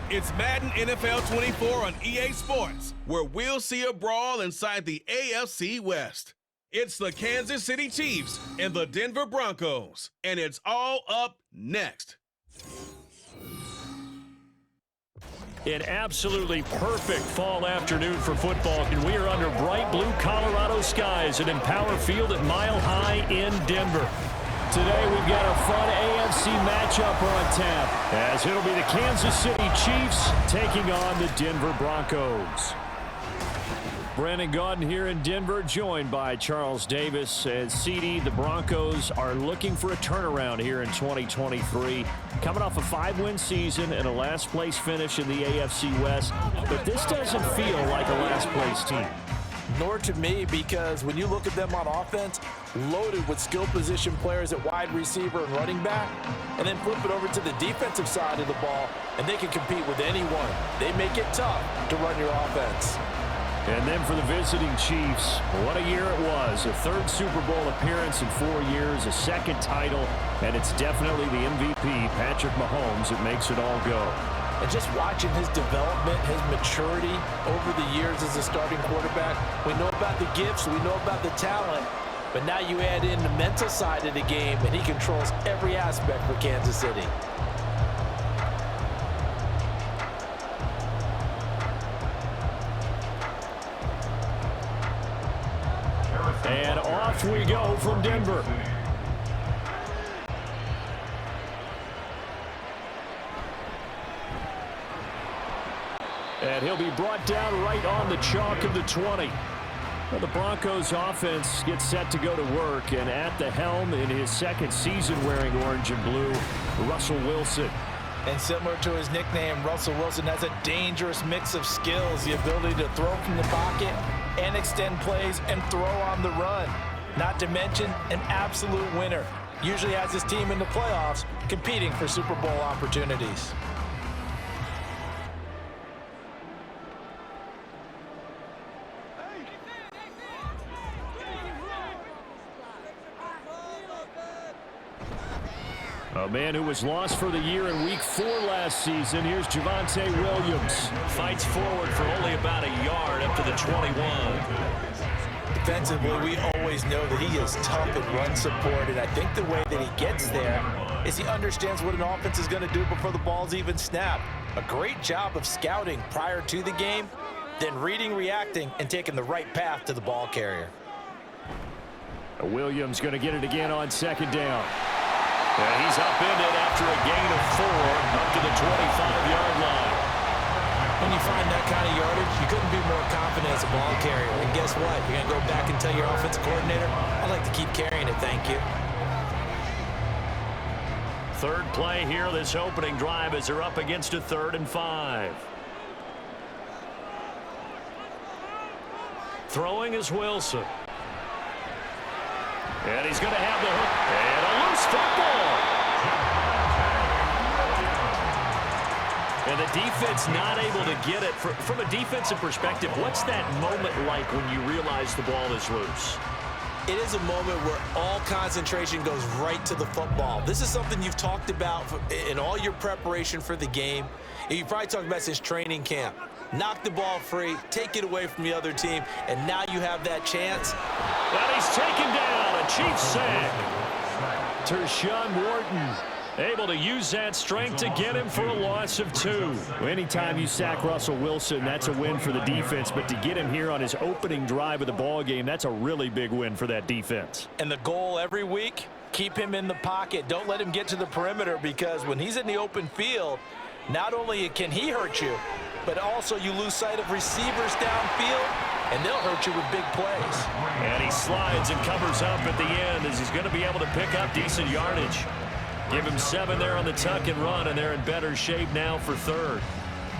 It's Madden NFL 24 on EA Sports, where we'll see a brawl inside the AFC West. It's the Kansas City Chiefs and the Denver Broncos, and it's all up next. An absolutely perfect fall afternoon for football, and we are under bright blue Colorado skies at Empower Field at Mile High in Denver. Today we've got a fun AFC matchup on tap, as it'll be the Kansas City Chiefs taking on the Denver Broncos. Brandon Gaudin here in Denver, joined by Charles Davis. As CD, the Broncos are looking for a turnaround here in 2023. Coming off a 5-win season and a last-place finish in the AFC West. But this doesn't feel like a last-place team. Nor to me, because when you look at them on offense, loaded with skill position players at wide receiver and running back, and then flip it over to the defensive side of the ball, and they can compete with anyone. They make it tough to run your offense. And then for the visiting Chiefs, what a year it was. A third Super Bowl appearance in 4 years, a second title, and it's definitely the MVP, Patrick Mahomes, that makes it all go. And just watching his development, his maturity over the years as a starting quarterback, we know about the gifts, we know about the talent, but now you add in the mental side of the game, and he controls every aspect for Kansas City. And off we go from Denver. And he'll be brought down right on the chalk of the 20. Well, the Broncos offense gets set to go to work, and at the helm in his second season wearing orange and blue, Russell Wilson. And similar to his nickname, Russell Wilson has a dangerous mix of skills, the ability to throw from the pocket and extend plays and throw on the run. Not to mention an absolute winner. Usually has his team in the playoffs competing for Super Bowl opportunities. A man who was lost for the year in Week 4 last season. Here's Javonte Williams. Fights forward for only about a yard up to the 21. Defensively, we always know that he is tough in run support, and I think the way that he gets there is he understands what an offense is going to do before the ball's even snapped. A great job of scouting prior to the game, then reading, reacting, and taking the right path to the ball carrier. Williams going to get it again on second down. And he's upended after a gain of 4 up to the 25-yard line. When you find that kind of yardage, you couldn't be more confident as a ball carrier. And guess what? You're going to go back and tell your offensive coordinator, I'd like to keep carrying it, thank you. Third play here, this opening drive, as they're up against a 3rd and 5. Throwing is Wilson. And he's going to have the hook. And a loose football. And the defense not able to get it. From a defensive perspective, what's that moment like when you realize the ball is loose? It is a moment where all concentration goes right to the football. This is something you've talked about in all your preparation for the game. You probably talked about since training camp. Knock the ball free, take it away from the other team, and now you have that chance. And he's taken down, a Chiefs sack. Tershawn Wharton able to use that strength to get him for a loss of 2. Anytime you sack Russell Wilson, that's a win for the defense, but to get him here on his opening drive of the ball game, that's a really big win for that defense. And the goal every week, keep him in the pocket. Don't let him get to the perimeter, because when he's in the open field, not only can he hurt you, but also you lose sight of receivers downfield, and they'll hurt you with big plays. And he slides and covers up at the end, as he's going to be able to pick up decent yardage. Give him 7 there on the tuck and run, and they're in better shape now for 3rd.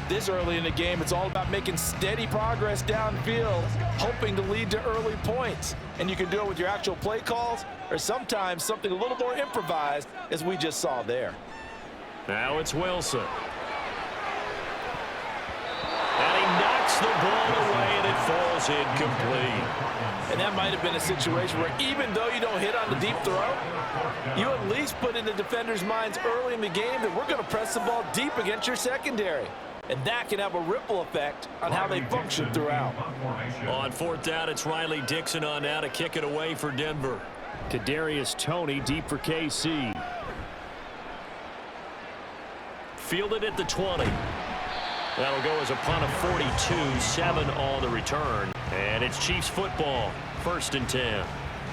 This early in the game, it's all about making steady progress downfield, hoping to lead to early points. And you can do it with your actual play calls, or sometimes something a little more improvised, as we just saw there. Now it's Wilson. And he knocks the ball away, and it falls incomplete. And that might have been a situation where even though you don't hit on the deep throw, you at least put in the defender's minds early in the game that we're going to press the ball deep against your secondary. and that can have a ripple effect on how they function throughout. On fourth down, it's Riley Dixon on now to kick it away for Denver. Kadarius Toney deep for KC. Fielded at the 20. That'll go as a punt of 42, 7 on the return. And it's Chiefs football, 1st and 10.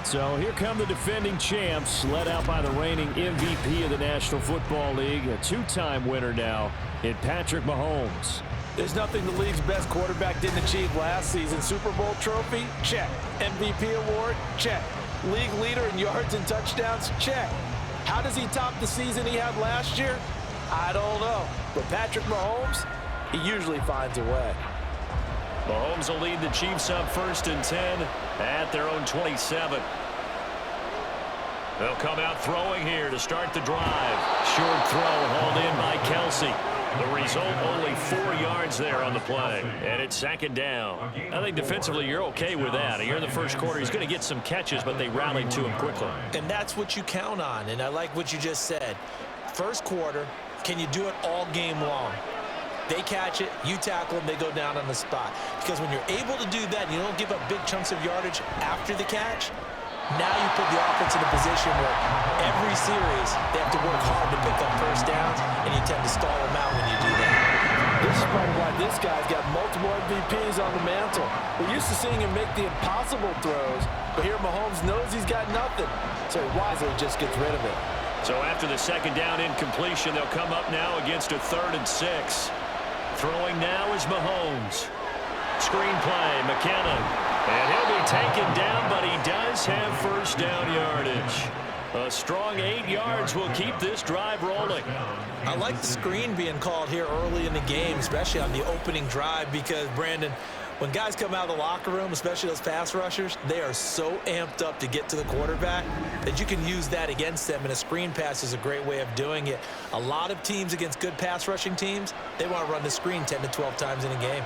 So here come the defending champs, led out by the reigning MVP of the National Football League, a 2-time winner now in Patrick Mahomes. There's nothing the league's best quarterback didn't achieve last season. Super Bowl trophy? Check. MVP award? Check. League leader in yards and touchdowns? Check. How does he top the season he had last year? I don't know. But Patrick Mahomes, he usually finds a way. Mahomes will lead the Chiefs up 1st and 10 at their own 27. They'll come out throwing here to start the drive. Short throw hauled in by Kelsey. The result, only 4 yards there on the play. And it's 2nd down. I think defensively you're okay with that. Here in the first quarter, he's going to get some catches, but they rallied to him quickly. And that's what you count on. And I like what you just said. First quarter, can you do it all game long? They catch it, you tackle them, they go down on the spot. Because when you're able to do that, and you don't give up big chunks of yardage after the catch, now you put the offense in a position where every series they have to work hard to pick up first downs, and you tend to stall them out when you do that. This is part of why this guy's got multiple MVPs on the mantle. We're used to seeing him make the impossible throws, but here Mahomes knows he's got nothing, so he wisely just gets rid of it. So after the 2nd down incompletion, they'll come up now against a 3rd and 6. Throwing now is Mahomes. Screen play, McKinnon. And he'll be taken down, but he does have first down yardage. A strong 8 yards will keep this drive rolling. I like the screen being called here early in the game, especially on the opening drive, because, Brandon, when guys come out of the locker room, especially those pass rushers, they are so amped up to get to the quarterback that you can use that against them, and a screen pass is a great way of doing it. A lot of teams against good pass rushing teams, they want to run the screen 10 to 12 times in a game.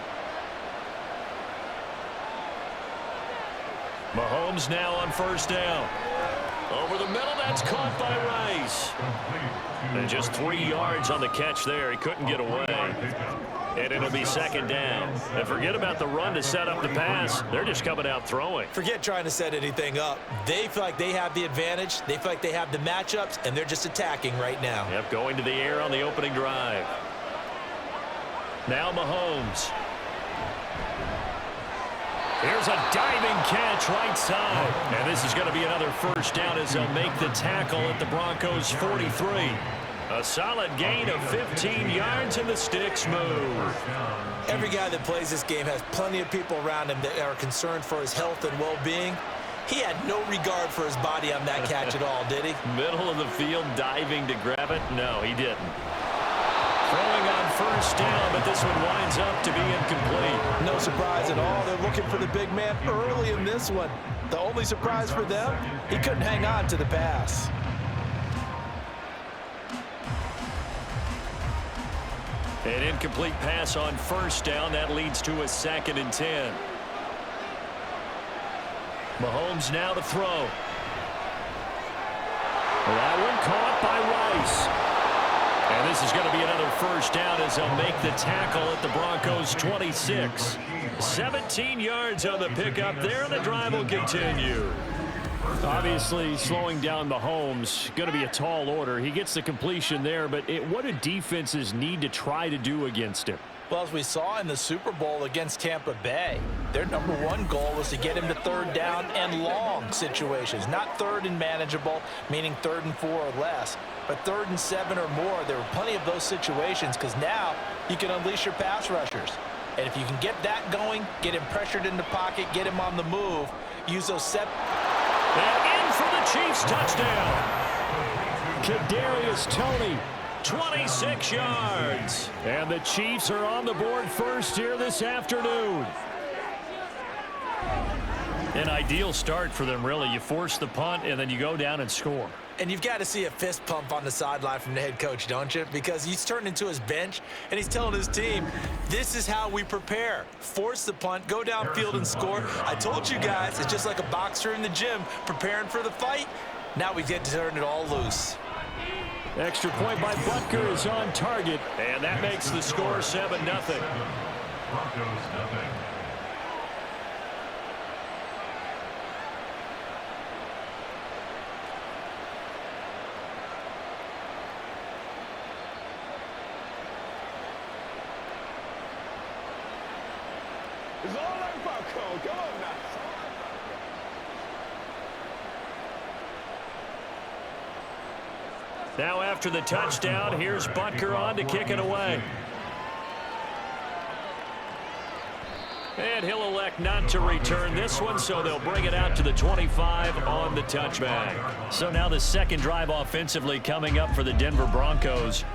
Mahomes now on first down. Over the middle, that's caught by Rice. And just 3 yards on the catch there. He couldn't get away. And it'll be 2nd down. And forget about the run to set up the pass. They're just coming out throwing. Forget trying to set anything up. They feel like they have the advantage. They feel like they have the matchups, and they're just attacking right now. Yep, going to the air on the opening drive. Now Mahomes. Here's a diving catch right side. And this is going to be another first down as they'll make the tackle at the Broncos' 43. A solid gain of 15 yards, and the sticks move. Every guy that plays this game has plenty of people around him that are concerned for his health and well-being. He had no regard for his body on that catch at all, did he? Middle of the field, diving to grab it? No, he didn't. Throwing on first down, but this one winds up to be incomplete. No surprise at all. They're looking for the big man early in this one. The only surprise for them, he couldn't hang on to the pass. An incomplete pass on first down. That leads to a 2nd and 10. Mahomes now to throw. That one caught by Rice. And this is going to be another first down as they'll make the tackle at the Broncos' 26. 17 yards on the pickup there, and the drive will continue. Obviously, slowing down Mahomes, going to be a tall order. He gets the completion there, but what do defenses need to try to do against him? Well, as we saw in the Super Bowl against Tampa Bay, their #1 goal was to get him to 3rd down and long situations. Not 3rd and manageable, meaning 3rd and 4 or less, but 3rd and 7 or more. There were plenty of those situations because now you can unleash your pass rushers. And if you can get that going, get him pressured in the pocket, get him on the move, use those set. And in for the Chiefs touchdown. Kadarius Toney. 26 yards. And the Chiefs are on the board first here this afternoon. An ideal start for them, really. You force the punt, and then you go down and score. And you've got to see a fist pump on the sideline from the head coach, don't you? Because he's turned into his bench, and he's telling his team, this is how we prepare. Force the punt, go downfield and score. I told you guys, it's just like a boxer in the gym preparing for the fight. Now we get to turn it all loose. Extra point by Butker is on target, and that makes the score 7-0. Broncos nothing. It's all like popcorn. Come on now. Now after the touchdown, here's Butker on to kick it away. And he'll elect not to return this one, so they'll bring it out to the 25 on the touchback. So now the second drive offensively coming up for the Denver Broncos.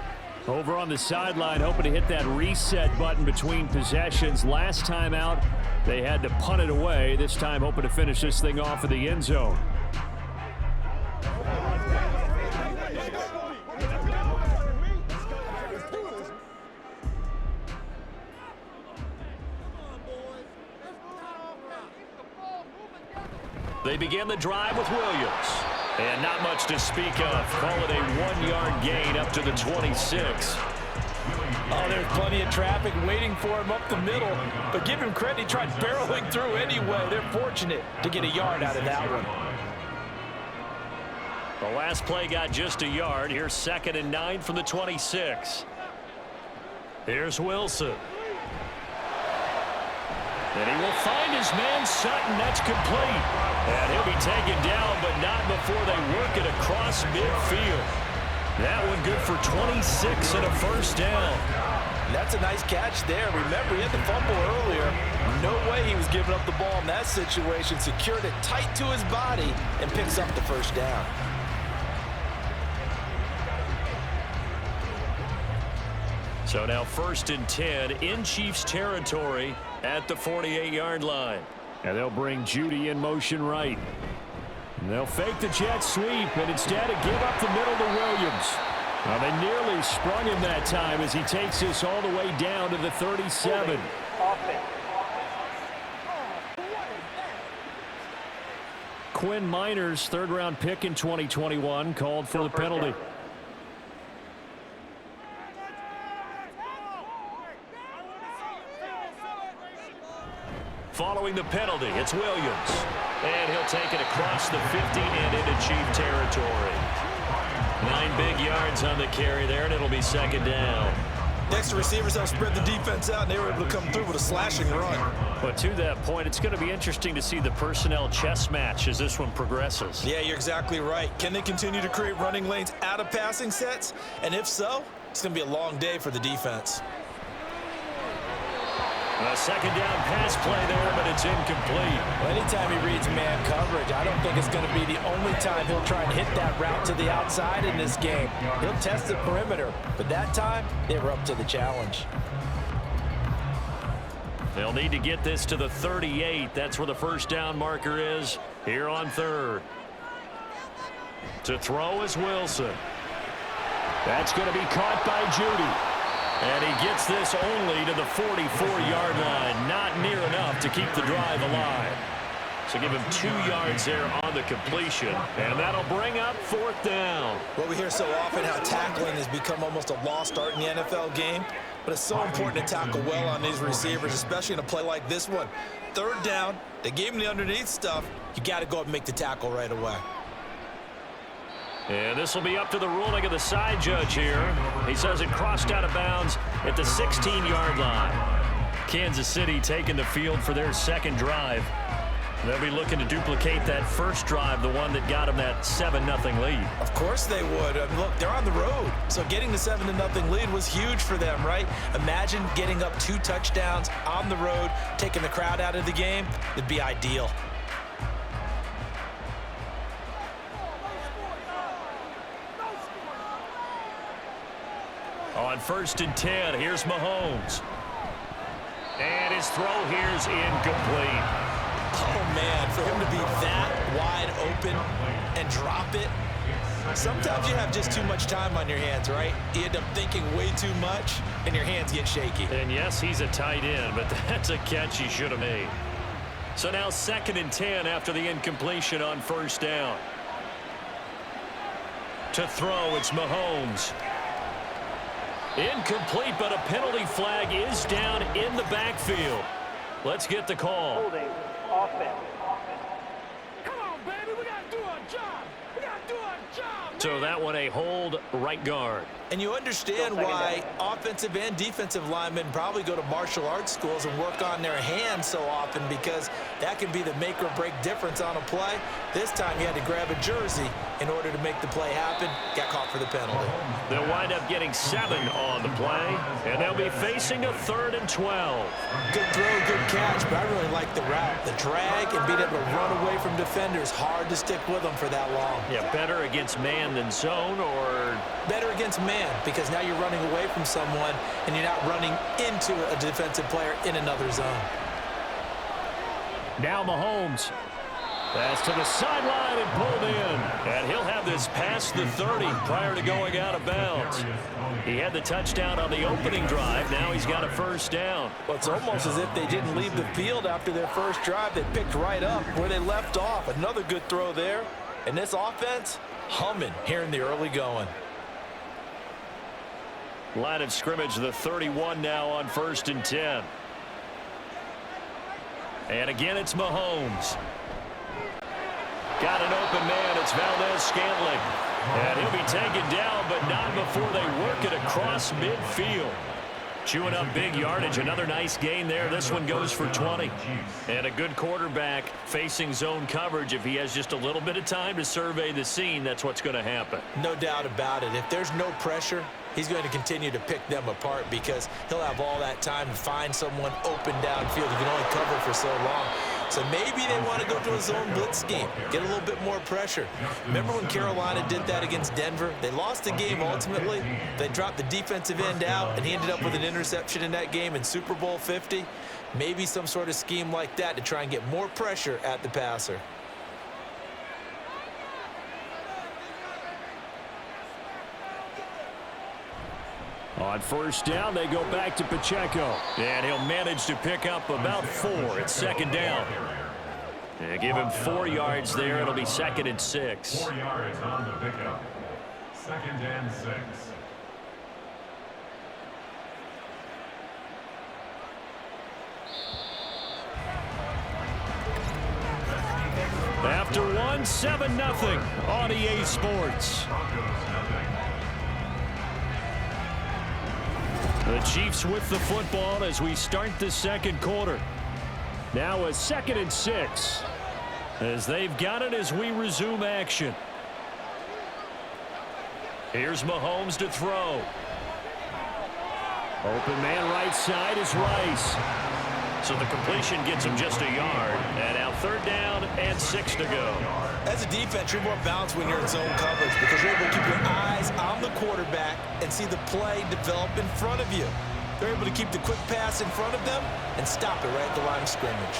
Over on the sideline, hoping to hit that reset button between possessions. Last time out, they had to punt it away. This time hoping to finish this thing off in the end zone. They begin the drive with Williams. And not much to speak of. Call it a 1-yard gain up to the 26. Oh, there's plenty of traffic waiting for him up the middle. But give him credit, he tried barreling through anyway. They're fortunate to get a yard out of that one. The last play got just a yard. Here's 2nd and 9 from the 26. Here's Wilson. And he will find his man Sutton. That's complete. And he'll be taken down, but not before they work it across midfield. That one good for 26 and a first down. That's a nice catch there. Remember, he had the fumble earlier. No way he was giving up the ball in that situation. Secured it tight to his body and picks up the first down. So now 1st and 10 in Chiefs territory at the 48-yard line. And they'll bring Judy in motion right. And they'll fake the jet sweep, and instead of give up the middle to Williams. Well, they nearly sprung him that time as he takes this all the way down to the 37. Quinn Miners, 3rd-round pick in 2021, called for the penalty. Following the penalty, it's Williams. And he'll take it across the 50 and into Chief territory. 9 big yards on the carry there, and it'll be 2nd down. Next, receivers help spread the defense out, and they were able to come through with a slashing run. But to that point, it's going to be interesting to see the personnel chess match as this one progresses. Yeah, you're exactly right. Can they continue to create running lanes out of passing sets? And if so, it's going to be a long day for the defense. A 2nd down pass play there, but it's incomplete. Well, anytime he reads man coverage, I don't think it's going to be the only time he'll try and hit that route to the outside in this game. He'll test the perimeter, but that time, they were up to the challenge. They'll need to get this to the 38. That's where the first down marker is here on 3rd. To throw is Wilson. That's going to be caught by Judy. And he gets this only to the 44-yard line. Not near enough to keep the drive alive. So give him 2 yards there on the completion. And that'll bring up 4th down. Well, we hear so often how tackling has become almost a lost art in the NFL game. But it's so important to tackle well on these receivers, especially in a play like this one. 3rd down, they gave him the underneath stuff. You got to go up and make the tackle right away. And this will be up to the ruling of the side judge here. He says it crossed out of bounds at the 16-yard line. Kansas City taking the field for their 2nd drive. They'll be looking to duplicate that first drive, the one that got them that 7-0 lead. Of course they would. Look, they're on the road, so getting the 7-0 lead was huge for them, right? Imagine getting up 2 touchdowns on the road, taking the crowd out of the game. It'd be ideal. On 1st and 10, here's Mahomes. And his throw here's incomplete. Oh, man, for him to be that wide open and drop it. Sometimes you have just too much time on your hands, right? You end up thinking way too much, and your hands get shaky. And yes, he's a tight end, but that's a catch he should have made. So now 2nd and 10 after the incompletion on 1st down. To throw, it's Mahomes. Incomplete, but a penalty flag is down in the backfield. Let's get the call. Holding offense. Come on, baby. We got to do our job. We got to do our job, man. So that one a hold, right guard. And you understand why offensive and defensive linemen probably go to martial arts schools and work on their hands so often, because that can be the make or break difference on a play. This time he had to grab a jersey in order to make the play happen. Got caught for the penalty. They'll wind up getting 7 on the play, and they'll be facing a 3rd and 12. Good throw, good catch, but I really like the route. The drag and being able to run away from defenders. Hard to stick with them for that long. Yeah, better against man than zone, or better against man, because now you're running away from someone and you're not running into a defensive player in another zone. now Mahomes. Pass to the sideline and pulled in. And he'll have this past the 30 prior to going out of bounds. He had the touchdown on the opening drive. Now he's got a first down. Well, it's almost as if they didn't leave the field after their first drive. They picked right up where they left off. Another good throw there. And this offense, humming here in the early going. Line of scrimmage, the 31 now on 1st and 10. And again, it's Mahomes. Got an open man. It's Valdez-Scantling. And he'll be taken down, but not before they work it across midfield. Chewing up big yardage. Another nice gain there. This one goes for 20. And a good quarterback facing zone coverage. If he has just a little bit of time to survey the scene, that's what's going to happen. No doubt about it. If there's no pressure, he's going to continue to pick them apart, because he'll have all that time to find someone open downfield. He can only cover for so long. So maybe they want to go to a zone blitz scheme, get a little bit more pressure. Remember when Carolina did that against Denver? They lost the game ultimately. They dropped the defensive end out, and he ended up with an interception in that game in Super Bowl 50. Maybe some sort of scheme like that to try and get more pressure at the passer. On first down, they go back to Pacheco. And he'll manage to pick up about 4. It's 2nd down. And give him 4 yards there. It'll be 2nd and 6. 4 yards on the pickup. 2nd and 6. After 1, 7-0 on EA Sports. Broncos nothing. The Chiefs with the football as we start the 2nd quarter. Now a 2nd and 6 as they've got it as we resume action. Here's Mahomes to throw. Open man right side is Rice. So the completion gets him just a yard. And now 3rd down and 6 to go. As a defense, you're more balanced when you're in zone coverage, because you're able to keep your eyes on the quarterback and see the play develop in front of you. They're able to keep the quick pass in front of them and stop it right at the line of scrimmage.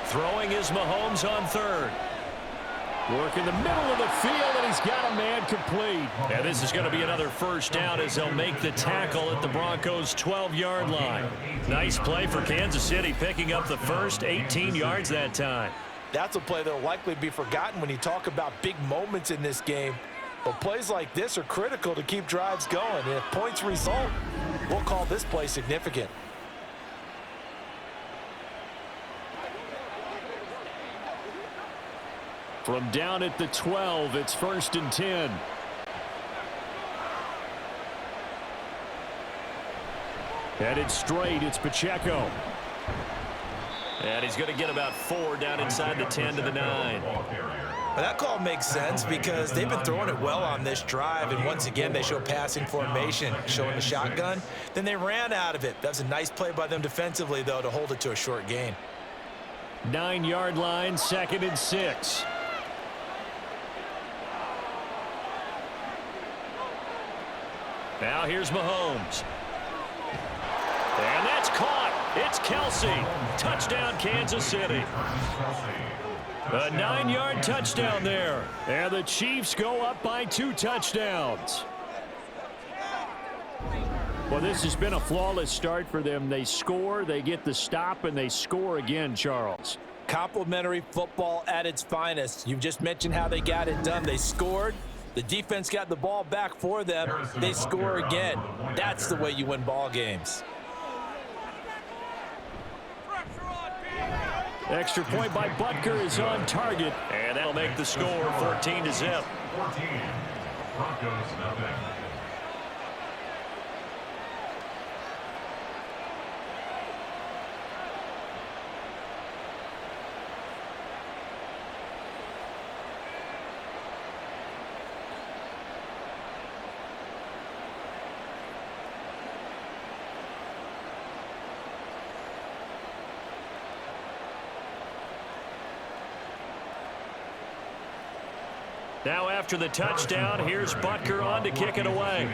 Throwing is Mahomes on 3rd. Work in the middle of the field, and he's got a man complete. And this is going to be another first down as they'll make the tackle at the Broncos' 12-yard line. Nice play for Kansas City, picking up the first 18 yards that time. That's a play that will likely be forgotten when you talk about big moments in this game. But plays like this are critical to keep drives going. And if points result, we'll call this play significant. From down at the 12, it's 1st and 10. Headed straight, it's Pacheco. And he's going to get about 4 down inside the 10 to the 9. Well, that call makes sense because they've been throwing it well on this drive, and once again they show passing formation, showing the shotgun. Then they ran out of it. That's a nice play by them defensively, though, to hold it to a short gain. 9-yard line, 2nd and 6. Now here's Mahomes. And that's caught. It's Kelsey. Touchdown, Kansas City. A 9-yard touchdown there. And the Chiefs go up by 2 touchdowns. Well, this has been a flawless start for them. They score, they get the stop, and they score again, Charles. Complimentary football at its finest. You've just mentioned how they got it done. They scored. The defense got the ball back for them. They score again. That's the way you win ball games. Extra point by Butker is on target, and that'll make the score 14-0. 14. Broncos, nothing. Now after the touchdown, here's Butker on to kick it away.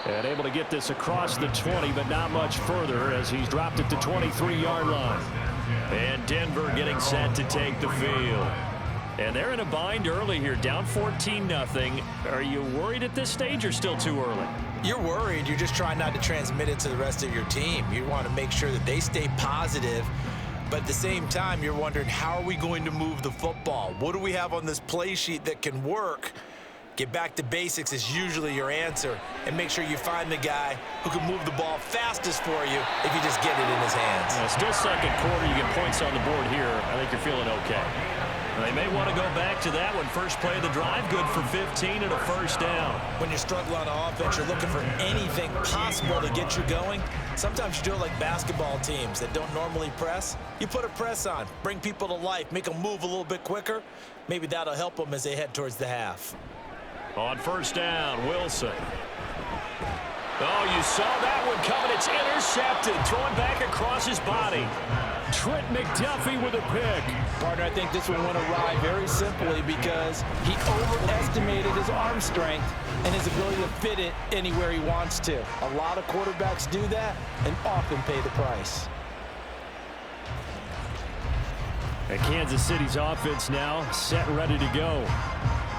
And able to get this across the 20, but not much further as he's dropped it to 23-yard line. And Denver getting set to take the field. And they're in a bind early here, down 14-0. Are you worried at this stage or still too early? You're worried. You're just trying not to transmit it to the rest of your team. You want to make sure that they stay positive, but at the same time, you're wondering, how are we going to move the football? What do we have on this play sheet that can work? Get back to basics is usually your answer, and make sure you find the guy who can move the ball fastest for you if you just get it in his hands. Still second quarter, you get points on the board here. I think you're feeling okay. They may want to go back to that one. First play of the drive, good for 15 and a first down. When you're struggling on offense, you're looking for anything possible to get you going. Sometimes you do it like basketball teams that don't normally press. You put a press on, bring people to life, make them move a little bit quicker. Maybe that'll help them as they head towards the half. On first down, Wilson. Oh, you saw that one coming. It's intercepted. Throwing back across his body. Trent McDuffie with a pick. Partner, I think this one went awry very simply because he overestimated his arm strength and his ability to fit it anywhere he wants to. A lot of quarterbacks do that and often pay the price. And Kansas City's offense now set and ready to go.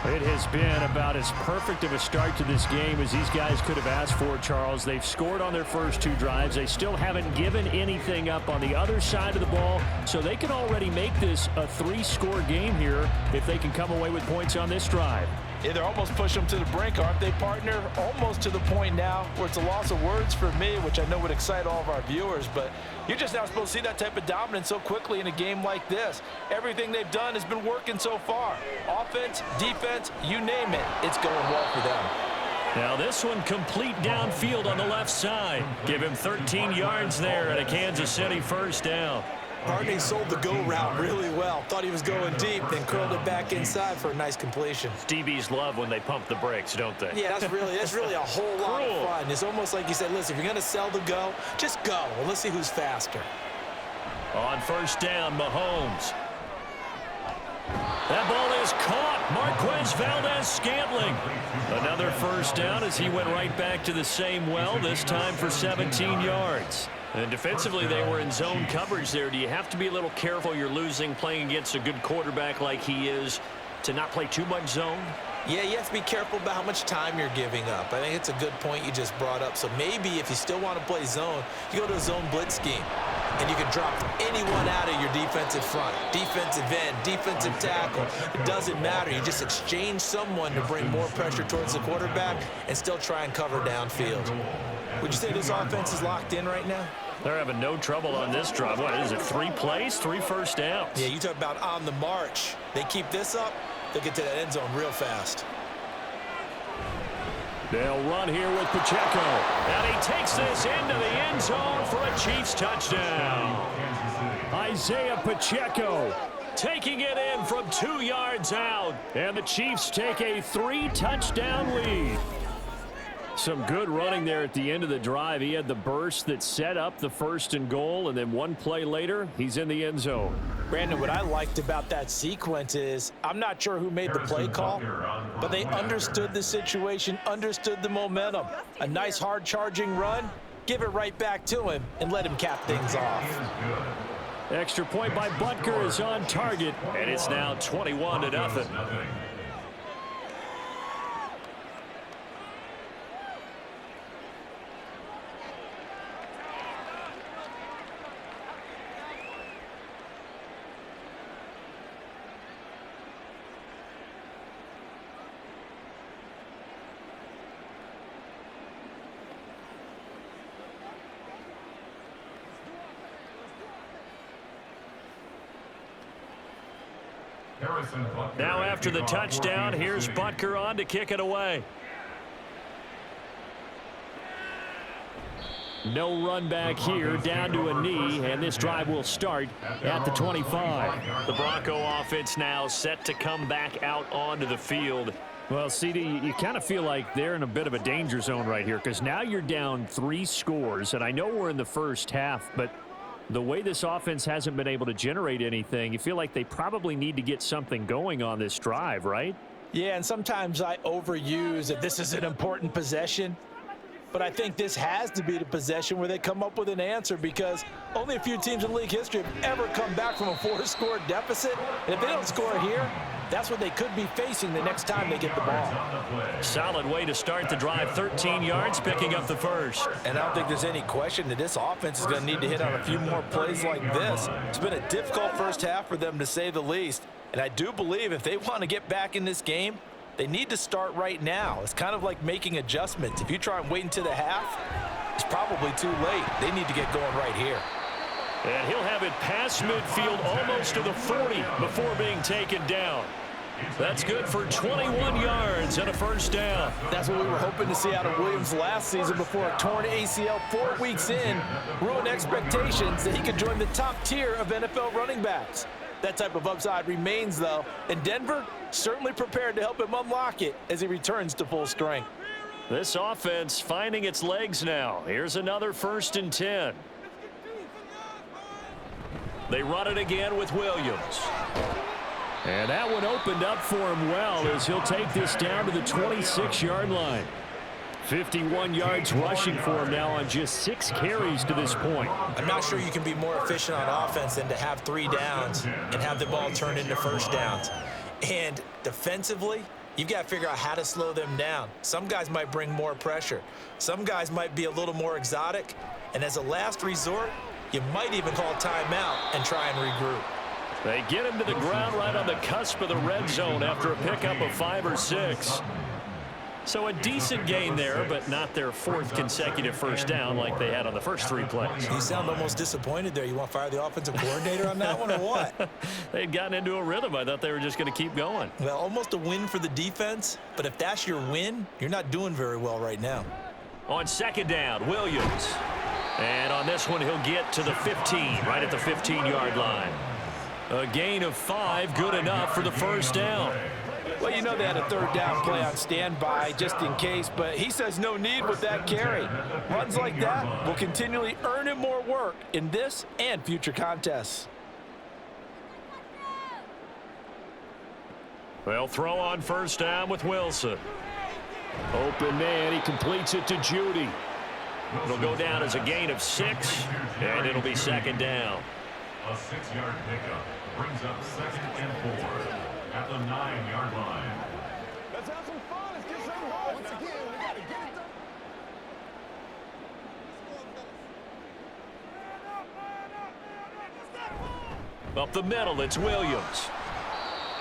It has been about as perfect of a start to this game as these guys could have asked for, Charles. They've scored on their first two drives. They still haven't given anything up on the other side of the ball, so they can already make this a 3-score game here if they can come away with points on this drive. Yeah, they're almost pushing them to the brink, aren't they, partner? Almost to the point now where it's a loss of words for me, which I know would excite all of our viewers, but you're just not supposed to see that type of dominance so quickly in a game like this. Everything they've done has been working so far. Offense, defense, you name it, it's going well for them. Now this one complete downfield on the left side. Give him 13 yards there and a Kansas City first down. Harding sold the go route really well. Thought he was going deep, then curled it back inside for a nice completion. DBs love when they pump the brakes, don't they? Yeah, that's really a whole lot of fun. It's almost like you said, listen, if you're going to sell the go, just go. Well, let's see who's faster. On first down, Mahomes. That ball is caught. Marquez Valdez-Scantling. Another first down as he went right back to the same well, this time for 17 yards. And defensively, they were in zone coverage there. Do you have to be a little careful? You're losing playing against a good quarterback like he is to not play too much zone? Yeah, you have to be careful about how much time you're giving up. I think it's a good point you just brought up. So maybe if you still want to play zone, you go to a zone blitz scheme. And you can drop anyone out of your defensive front. Defensive end, defensive tackle. It doesn't matter. You just exchange someone to bring more pressure towards the quarterback and still try and cover downfield. Would you say this offense is locked in right now? They're having no trouble on this drive. What is it, 3 plays, 3 first downs? Yeah, you talk about on the march. They keep this up, they'll get to that end zone real fast. They'll run here with Pacheco. And he takes this into the end zone for a Chiefs touchdown. Isaiah Pacheco taking it in from 2 yards out. And the Chiefs take a 3-touchdown lead. Some good running there at the end of the drive. He had the burst that set up the 1st and goal, and then one play later, he's in the end zone. Brandon, what I liked about that sequence is I'm not sure who made the play call, but they understood the situation, understood the momentum. A nice hard-charging run, give it right back to him, and let him cap things off. Extra point by Butker is on target, and it's now 21-0. Now after the touchdown, here's Butker on to kick it away. No run back here, down to a knee, and this drive will start at the 25. The Bronco offense now set to come back out onto the field. Well, CD, you kind of feel like they're in a bit of a danger zone right here because now you're down 3 scores, and I know we're in the first half, but the way this offense hasn't been able to generate anything, you feel like they probably need to get something going on this drive, right? Yeah, and sometimes I overuse that this is an important possession. But I think this has to be the possession where they come up with an answer because only a few teams in league history have ever come back from a 4-score deficit. And if they don't score here, that's what they could be facing the next time they get the ball. Solid way to start the drive, 13 yards, picking up the first. And I don't think there's any question that this offense is going to need to hit on a few more plays like this. It's been a difficult first half for them, to say the least. And I do believe if they want to get back in this game, they need to start right now. It's kind of like making adjustments. If you try and wait until the half, it's probably too late. They need to get going right here. And he'll have it past midfield almost to the 40 before being taken down. That's good for 21 yards and a first down. That's what we were hoping to see out of Williams last season before a torn ACL 4 weeks in ruined expectations that he could join the top tier of NFL running backs. That type of upside remains, though, and Denver certainly prepared to help him unlock it as he returns to full strength. This offense finding its legs now. Here's another 1st and 10. They run it again with Williams. And that one opened up for him well as he'll take this down to the 26-yard line. 51 yards rushing for him now on just 6 carries to this point. I'm not sure you can be more efficient on offense than to have 3 downs and have the ball turned into first downs. And defensively, you've got to figure out how to slow them down. Some guys might bring more pressure. Some guys might be a little more exotic. And as a last resort, you might even call timeout and try and regroup. They get him to the ground right on the cusp of the red zone after a pickup of 5 or 6. So a decent gain there, but not their 4th consecutive first down like they had on the first 3 plays. You sound almost disappointed there. You want to fire the offensive coordinator on that one or what? They'd gotten into a rhythm. I thought they were just going to keep going. Well, almost a win for the defense, but if that's your win, you're not doing very well right now. On 2nd down, Williams. And on this one, he'll get to the 15, right at the 15-yard line. A gain of 5, good enough for the first down. Well, you know they had a 3rd down play on standby just in case, but he says no need with that carry. Runs like that will continually earn him more work in this and future contests. They'll throw on 1st down with Wilson. Open man, he completes it to Judy. It'll go down as a gain of 6, and it'll be 2nd down. A 6-yard pickup brings up 2nd and 4 at the 9-yard line. Let's have some fun. Let's get some ball. Once again, we got to get it done. Up the middle, it's Williams.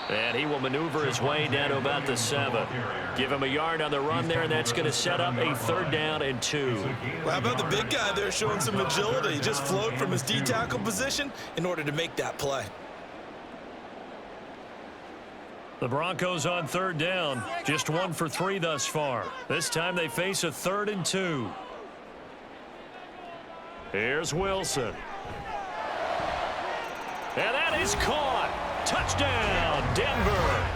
And he will maneuver his way down to about the 7. Give him a yard on the run there, and that's going to set up a 3rd down and 2. Well, how about the big guy there showing some agility? He just flowed from his D-tackle position in order to make that play. The Broncos on 3rd down, just 1 for 3 thus far. This time they face a 3rd and 2. Here's Wilson. And that is caught. Touchdown, Denver.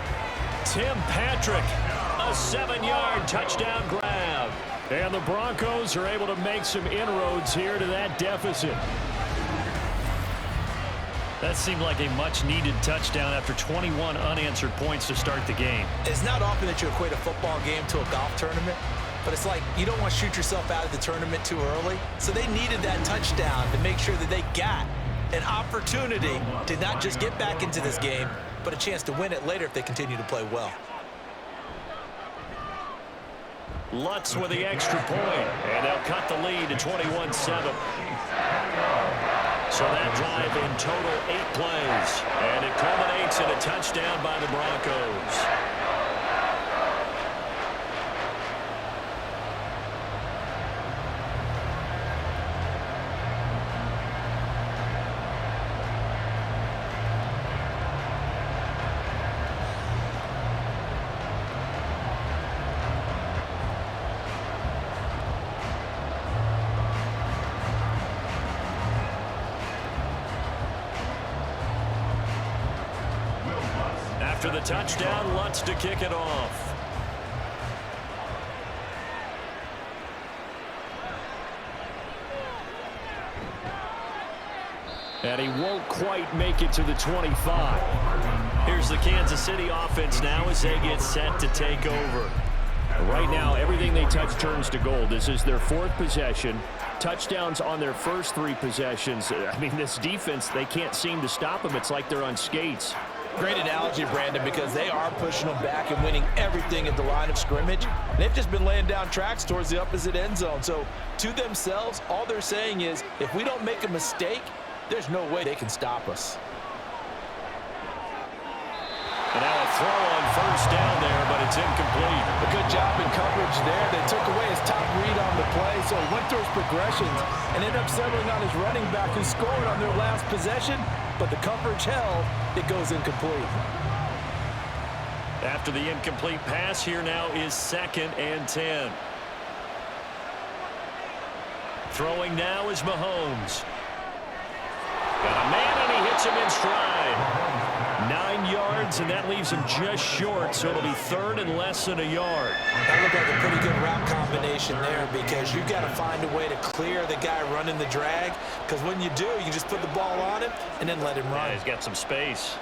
Tim Patrick, a 7-yard touchdown grab. And the Broncos are able to make some inroads here to that deficit. That seemed like a much-needed touchdown after 21 unanswered points to start the game. It's not often that you equate a football game to a golf tournament, but it's like you don't want to shoot yourself out of the tournament too early. So they needed that touchdown to make sure that they got an opportunity to not just get back into this game, but a chance to win it later if they continue to play well. Lutz with the extra point, and they'll cut the lead to 21-7. So that drive in total 8 plays, and it culminates in a touchdown by the Broncos. After the touchdown, Lutz to kick it off. And he won't quite make it to the 25. Here's the Kansas City offense now as they get set to take over. Right now, everything they touch turns to gold. This is their 4th possession. Touchdowns on their first 3 possessions. I mean, this defense, they can't seem to stop them. It's like they're on skates. Great analogy, Brandon, because they are pushing them back and winning everything at the line of scrimmage. They've just been laying down tracks towards the opposite end zone. So to themselves, all they're saying is, if we don't make a mistake, there's no way they can stop us. And now a throw on first down there, but it's incomplete. A good job in coverage there. They took away his top read on the play, so he went through his progressions and ended up settling on his running back who scored on their last possession, but the coverage held. It goes incomplete. After the incomplete pass, here now is 2nd and 10. Throwing now is Mahomes. Got a man, and he hits him in stride. 9 yards, and that leaves him just short, so it'll be 3rd and less than a yard. That looked like a pretty good route combination there, because you've got to find a way to clear the guy running the drag, because when you do, you just put the ball on him and then let him run. Yeah, he's got some space.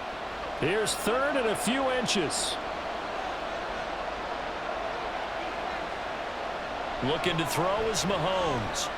Here's 3rd and a few inches. Looking to throw is Mahomes.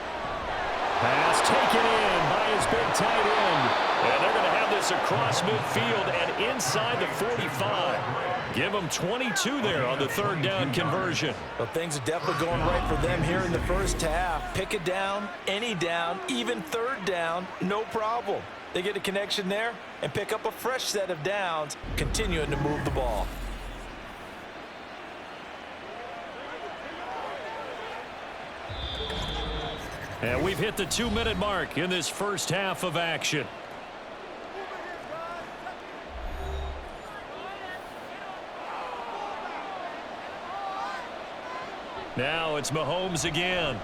Pass taken in by his big tight end. And they're going to have this across midfield and inside the 45. Give them 22 there on the 3rd down conversion. Well, things are definitely going right for them here in the first half. Pick a down, any down, even 3rd down, no problem. They get a connection there and pick up a fresh set of downs, continuing to move the ball. And we've hit the 2-minute mark in this first half of action. Now it's Mahomes again.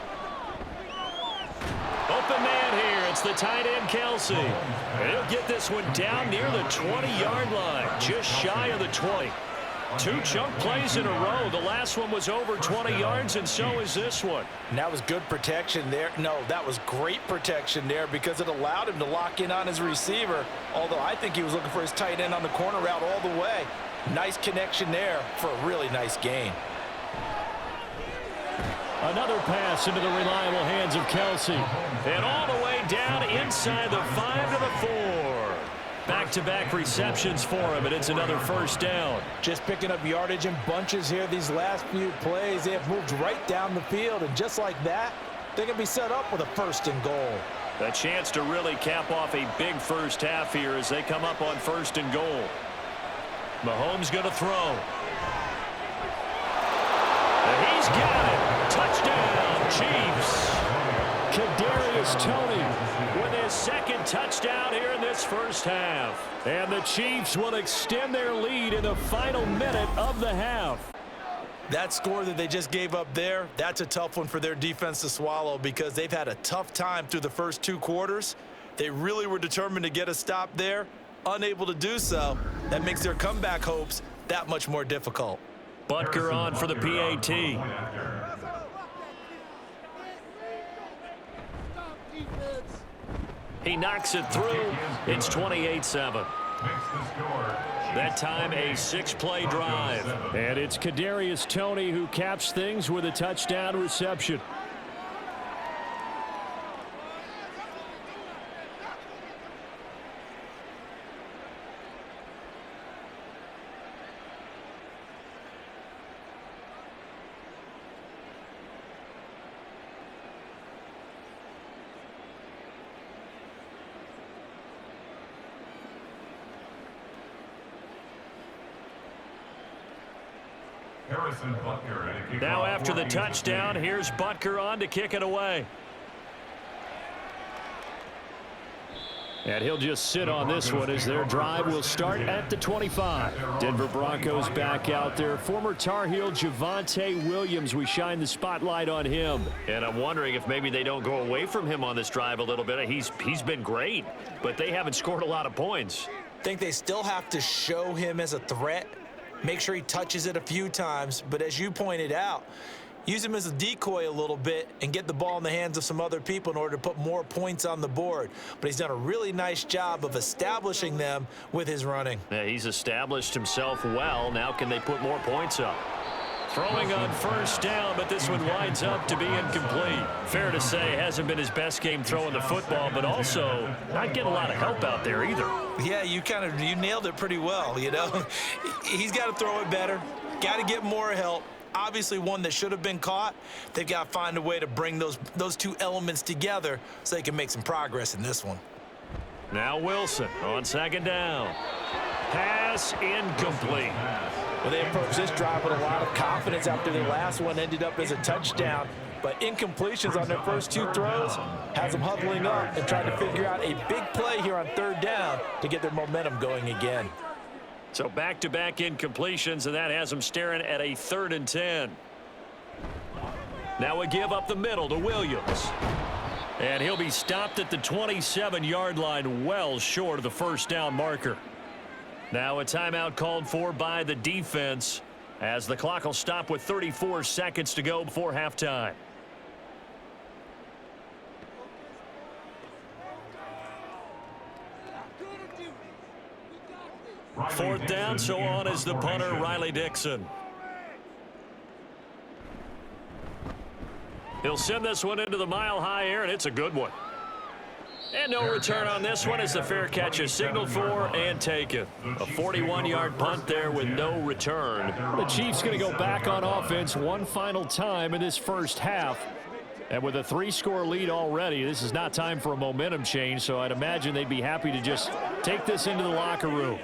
Open man here. It's the tight end, Kelsey. And he'll get this one down near the 20-yard line, just shy of the 20. 2 chunk plays in a row. The last one was over 20 yards, and so is this one. And that was good protection there. No, that was great protection there because it allowed him to lock in on his receiver, although I think he was looking for his tight end on the corner route all the way. Nice connection there for a really nice gain. Another pass into the reliable hands of Kelsey. And all the way down inside the 5 to the 4. Back-to-back receptions for him, and it's another first down. Just picking up yardage in bunches here these last few plays. They have moved right down the field, and just like that, they can be set up with a 1st and goal. A chance to really cap off a big first half here as they come up on 1st and goal. Mahomes going to throw. And he's got it. Touchdown, Chiefs. Kadarius Toney with his 2nd touchdown here in this first half. And the Chiefs will extend their lead in the final minute of the half. That score that they just gave up there, that's a tough one for their defense to swallow because they've had a tough time through the first 2 quarters. They really were determined to get a stop there, unable to do so. That makes their comeback hopes that much more difficult. Butker on for the PAT. He knocks it through. It's 28-7. That time a 6-play drive. And it's Kadarius Toney who caps things with a touchdown reception. Now after the touchdown, here's Butker on to kick it away. And he'll just sit on this one as their drive will start at the 25. Denver Broncos back out there. Former Tar Heel Javonte Williams, we shine the spotlight on him. And I'm wondering if maybe they don't go away from him on this drive a little bit. He's been great, but they haven't scored a lot of points. I think they still have to show him as a threat, make sure he touches it a few times, but as you pointed out, use him as a decoy a little bit and get the ball in the hands of some other people in order to put more points on the board. But he's done a really nice job of establishing them with his running. Yeah, he's established himself well. Now can they put more points up? Throwing on first down, but this one winds up to be incomplete. Fair to say, hasn't been his best game throwing the football, but also not getting a lot of help out there either. Yeah, you nailed it pretty well, you know. He's got to throw it better, got to get more help. Obviously one that should have been caught. They've got to find a way to bring those two elements together so they can make some progress in this one. Now Wilson on second down. Pass incomplete. Well, they approached this drive with a lot of confidence after their last one ended up as a touchdown. But incompletions on their first two throws has them huddling up and trying to figure out a big play here on third down to get their momentum going again. So back-to-back incompletions, and that has them staring at a 3rd and 10. Now a give up the middle to Williams. And he'll be stopped at the 27-yard line, well short of the first down marker. Now a timeout called for by the defense as the clock will stop with 34 seconds to go before halftime. Fourth down, so on is the punter, Riley Dixon. He'll send this one into the mile-high air, and it's a good one. And no return on this one as the fair catch is signaled for and taken. A 41-yard punt there with no return. The Chiefs going to go back on offense one final time in this first half. And with a 3-score lead already, this is not time for a momentum change, so I'd imagine they'd be happy to just take this into the locker room.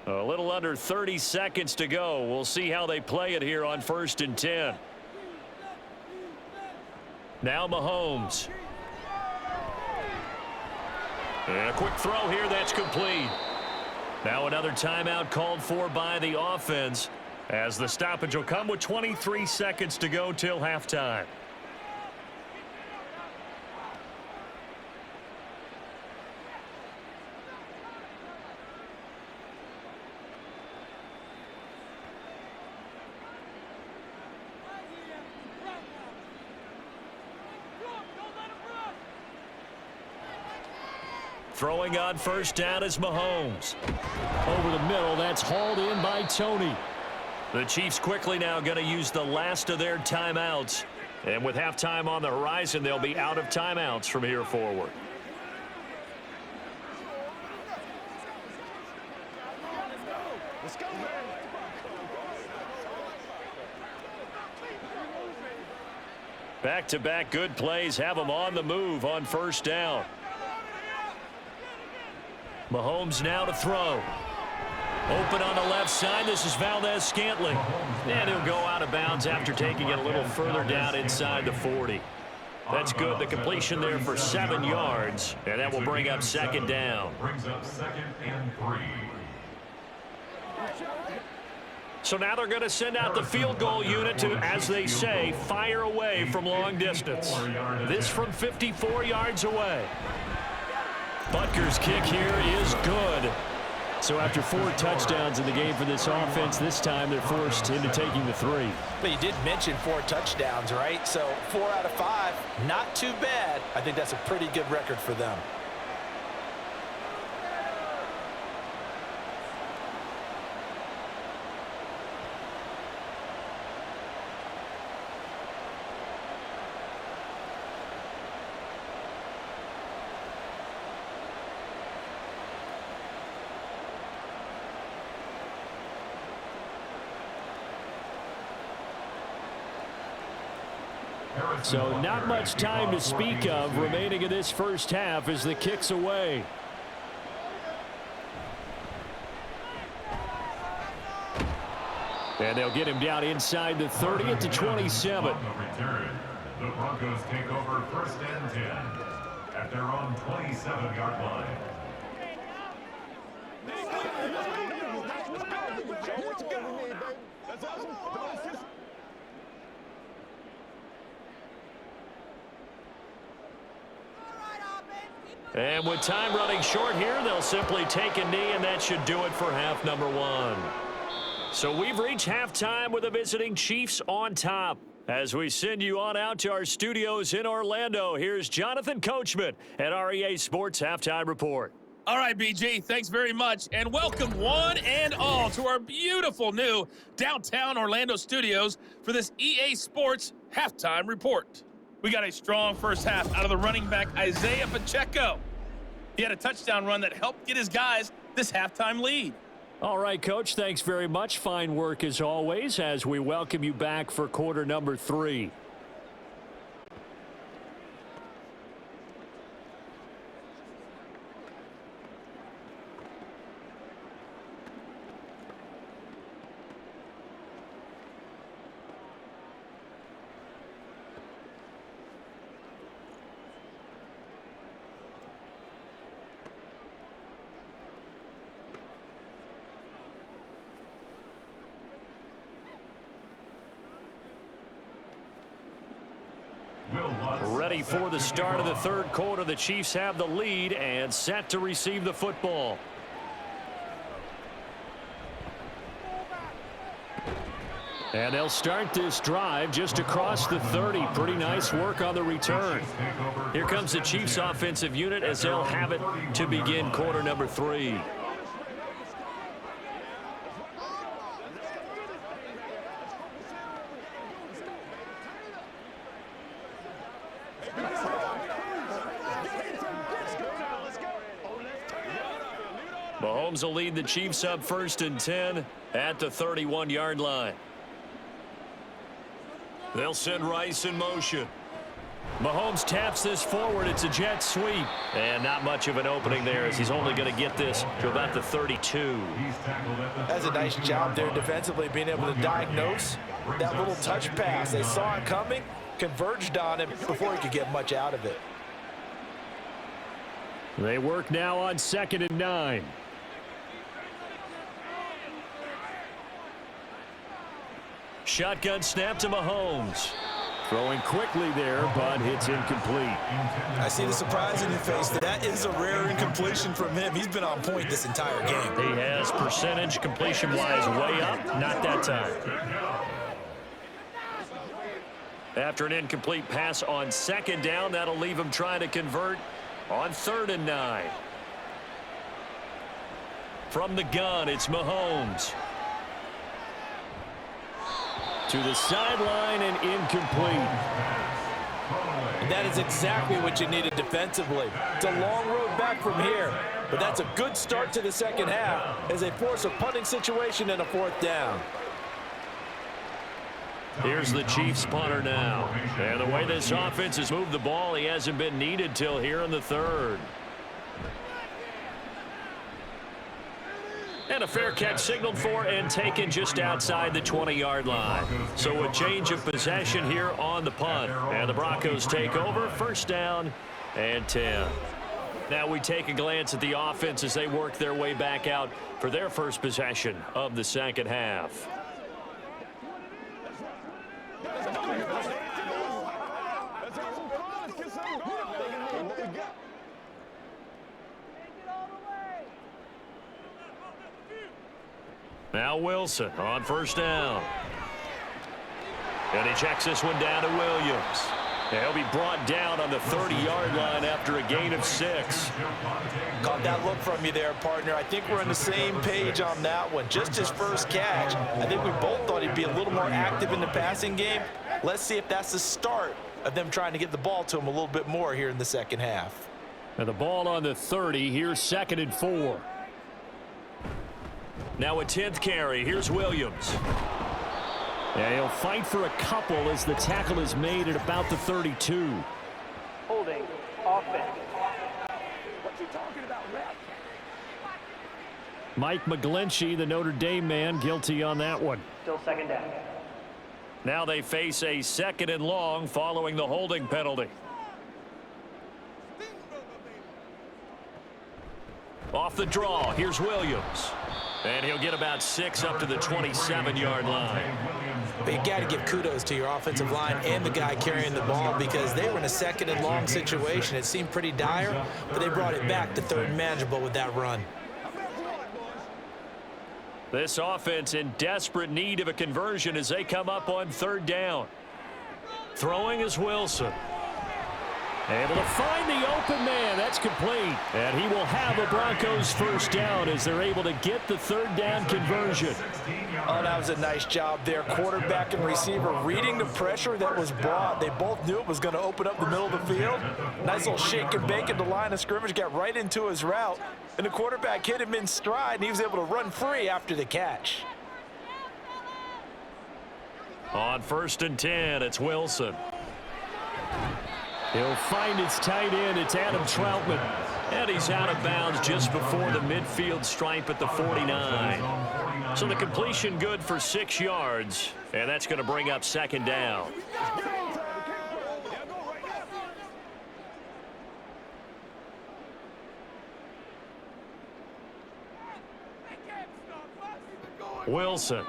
A little under 30 seconds to go. We'll see how they play it here on 1st and 10. Now Mahomes. And a quick throw here, that's complete. Now another timeout called for by the offense as the stoppage will come with 23 seconds to go till halftime. Throwing on first down is Mahomes. Over the middle, that's hauled in by Tony. The Chiefs quickly now going to use the last of their timeouts. And with halftime on the horizon, they'll be out of timeouts from here forward. Back-to-back good plays have them on the move on first down. Mahomes now to throw. Open on the left side. This is Valdez-Scantling. And he'll go out of bounds after taking it a little further down inside the 40. That's good. The completion there for 7 yards. And that will bring up second down. Brings up 2nd and 3. So now they're going to send out the field goal unit to, as they say, fire away from long distance. This from 54 yards away. Butker's kick here is good. So after 4 touchdowns in the game for this offense, this time they're forced into taking the 3. But you did mention 4 touchdowns, right? So 4 out of 5, not too bad. I think that's a pretty good record for them. So not much time to speak of remaining in this first half as the kick's away. And they'll get him down inside the 30 at the 27. On the return, the Broncos take over 1st and 10 at their own 27-yard line. And with time running short here, they'll simply take a knee, and that should do it for half number one. So we've reached halftime with the visiting Chiefs on top. As we send you on out to our studios in Orlando, here's Jonathan Coachman at our EA Sports Halftime Report. All right, BG, thanks very much, and welcome one and all to our beautiful new downtown Orlando studios for this EA Sports Halftime Report. We got a strong first half out of the running back Isaiah Pacheco. He had a touchdown run that helped get his guys this halftime lead. All right, Coach, thanks very much. Fine work as always as we welcome you back for quarter number 3. Ready for the start of the third quarter. The Chiefs have the lead and set to receive the football. And they'll start this drive just across the 30. Pretty nice work on the return. Here comes the Chiefs offensive unit as they'll have it to begin quarter number 3. Mahomes will lead the Chiefs up 1st and 10 at the 31-yard line. They'll send Rice in motion. Mahomes taps this forward. It's a jet sweep. And not much of an opening there as he's only going to get this to about the 32. That's a nice job there defensively, being able to diagnose that little touch pass. They saw it coming, converged on him before he could get much out of it. They work now on 2nd and 9. Shotgun snap to Mahomes. Throwing quickly there, but it's incomplete. I see the surprise in your face. That is a rare incompletion from him. He's been on point this entire game. He has percentage completion-wise way up. Not that time. After an incomplete pass on 2nd down, that'll leave him trying to convert on 3rd and 9. From the gun, it's Mahomes. To the sideline and incomplete. And that is exactly what you needed defensively. It's a long road back from here, but that's a good start to the second half as they force a punting situation and a 4th down. Here's the Chiefs punter now. And the way this offense has moved the ball, he hasn't been needed till here in the 3rd. And a fair catch signaled for and taken just outside the 20-yard line. So a change of possession here on the punt. And the Broncos take over, 1st down and 10. Now we take a glance at the offense as they work their way back out for their first possession of the second half. Now Wilson on 1st down. And he checks this one down to Williams. And he'll be brought down on the 30-yard line after a gain of 6. Caught that look from you there, partner. I think we're on the same page on that one. Just his first catch. I think we both thought he'd be a little more active in the passing game. Let's see if that's the start of them trying to get the ball to him a little bit more here in the second half. And the ball on the 30. Here's 2nd and 4. Now a 10th carry. Here's Williams. And he'll fight for a couple as the tackle is made at about the 32. Holding offense. What you talking about, ref? Mike McGlinchey, the Notre Dame man, guilty on that one. Still 2nd down. Now they face a 2nd and long following the holding penalty. Off the draw, here's Williams. And he'll get about 6 up to the 27-yard line. But you got to give kudos to your offensive line and the guy carrying the ball because they were in a second and long situation. It seemed pretty dire, but they brought it back to third and manageable with that run. This offense in desperate need of a conversion as they come up on third down. Throwing is Wilson. Able to find the open man. That's complete. And he will have a Broncos first down as they're able to get the third down conversion. Oh, that was a nice job there. Quarterback and receiver reading the pressure that was brought. They both knew it was going to open up the middle of the field. Nice little shake and bake at the line of scrimmage. Got right into his route. And the quarterback hit him in stride, and he was able to run free after the catch. On 1st and 10, it's Wilson. He'll find his tight end. It's Adam Troutman. And he's out of bounds just before the midfield stripe at the 49. So the completion good for 6 yards. And that's going to bring up second down. Wilson.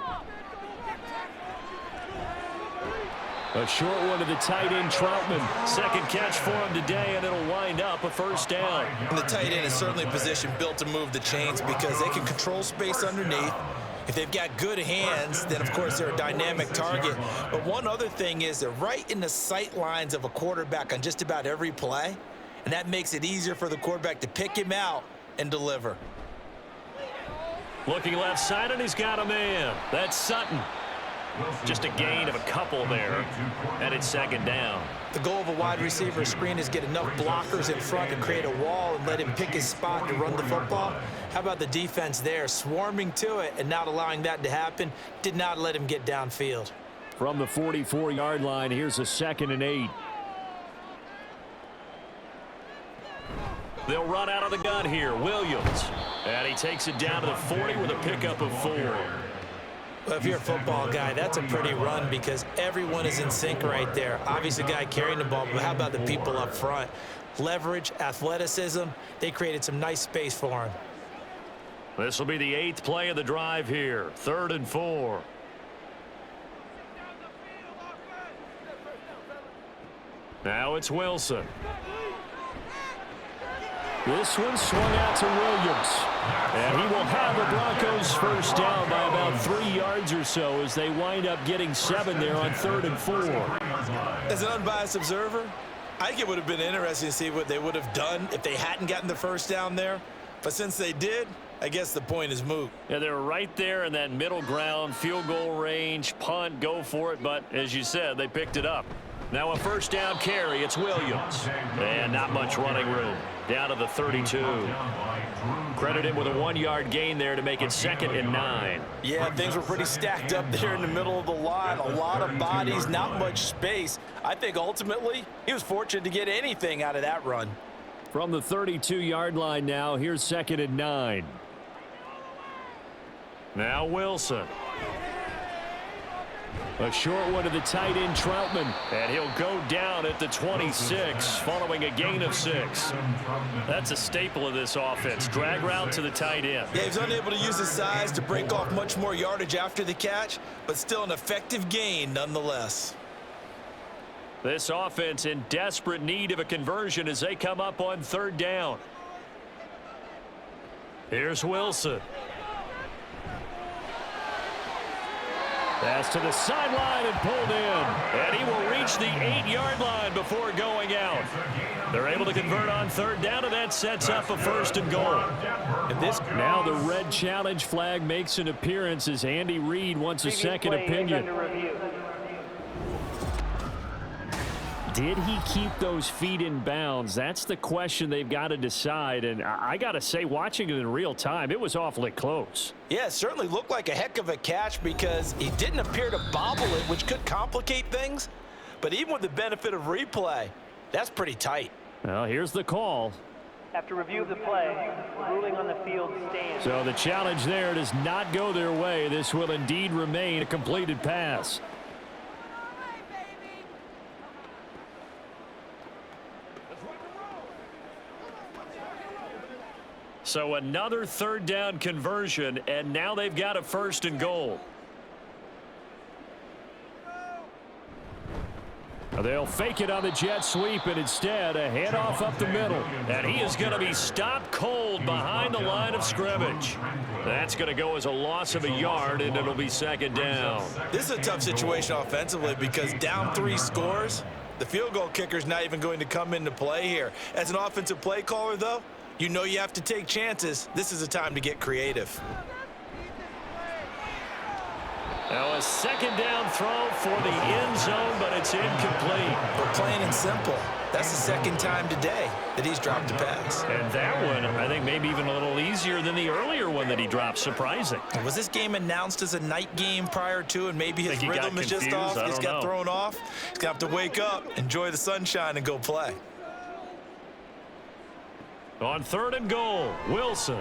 A short one to the tight end, Troutman. Second catch for him today, and it'll wind up a first down. And the tight end is certainly a position built to move the chains because they can control space underneath. If they've got good hands, then, of course, they're a dynamic target. But one other thing is they're right in the sight lines of a quarterback on just about every play, and that makes it easier for the quarterback to pick him out and deliver. Looking left side, and he's got a man. That's Sutton. Just a gain of a couple there, and it's second down. The goal of a wide receiver screen is get enough blockers in front to create a wall and let him pick his spot to run the football. How about the defense there, swarming to it and not allowing that to happen? Did not let him get downfield. From the 44-yard line, here's a 2nd and 8. They'll run out of the gun here. Williams. And he takes it down to the 40 with a pickup of 4. Well, if you're a football guy, that's a pretty run because everyone is in sync right there. Obviously, the guy carrying the ball, but how about the people up front? Leverage, athleticism, they created some nice space for him. This will be the 8th play of the drive here. 3rd and 4. Now it's Wilson. This one swung out to Williams. And he will have the Broncos first down by about 3 yards or so as they wind up getting 7 there on 3rd and 4. As an unbiased observer, I think it would have been interesting to see what they would have done if they hadn't gotten the first down there. But since they did, I guess the point is moot. Yeah, they were right there in that middle ground, field goal range, punt, go for it. But as you said, they picked it up. Now a first down carry. It's Williams. And not much running room. Down to the 32. Credit him with a 1-yard gain there to make it 2nd and 9. Yeah, things were pretty stacked up there in the middle of the line. A lot of bodies, not much space. I think ultimately he was fortunate to get anything out of that run. From the 32-yard line now, here's 2nd and 9. Now Wilson. A short one to the tight end, Troutman. And he'll go down at the 26 following a gain of 6. That's a staple of this offense. Drag route to the tight end. Yeah, he was unable to use his size to break off much more yardage after the catch, but still an effective gain nonetheless. This offense in desperate need of a conversion as they come up on 3rd down. Here's Wilson. Pass to the sideline and pulled in. And he will reach the 8-yard line before going out. They're able to convert on 3rd down, and that sets up a 1st and goal. And this now the red challenge flag makes an appearance as Andy Reid wants a second opinion. Did he keep those feet in bounds? That's the question they've got to decide. And I got to say, watching it in real time, it was awfully close. Yeah, it certainly looked like a heck of a catch because he didn't appear to bobble it, which could complicate things. But even with the benefit of replay, that's pretty tight. Well, here's the call. After review of the play, ruling on the field stands. So the challenge there does not go their way. This will indeed remain a completed pass. So another 3rd down conversion, and now they've got a 1st and goal. They'll fake it on the jet sweep, and instead a handoff up the middle. And he is going to be stopped cold behind the line of scrimmage. That's going to go as a loss of a yard, and it'll be second down. This is a tough situation offensively because down 3 scores, the field goal kicker's not even going to come into play here. As an offensive play caller, though, you know you have to take chances. This is a time to get creative. Now a second down throw for the end zone, but it's incomplete. But plain and simple, that's the second time today that he's dropped a pass. And that one, I think, maybe even a little easier than the earlier one that he dropped. Surprising. Was this game announced as a night game prior to, and maybe his rhythm is just off? He's got thrown off. He's going to have to wake up, enjoy the sunshine, and go play. On 3rd and goal, Wilson.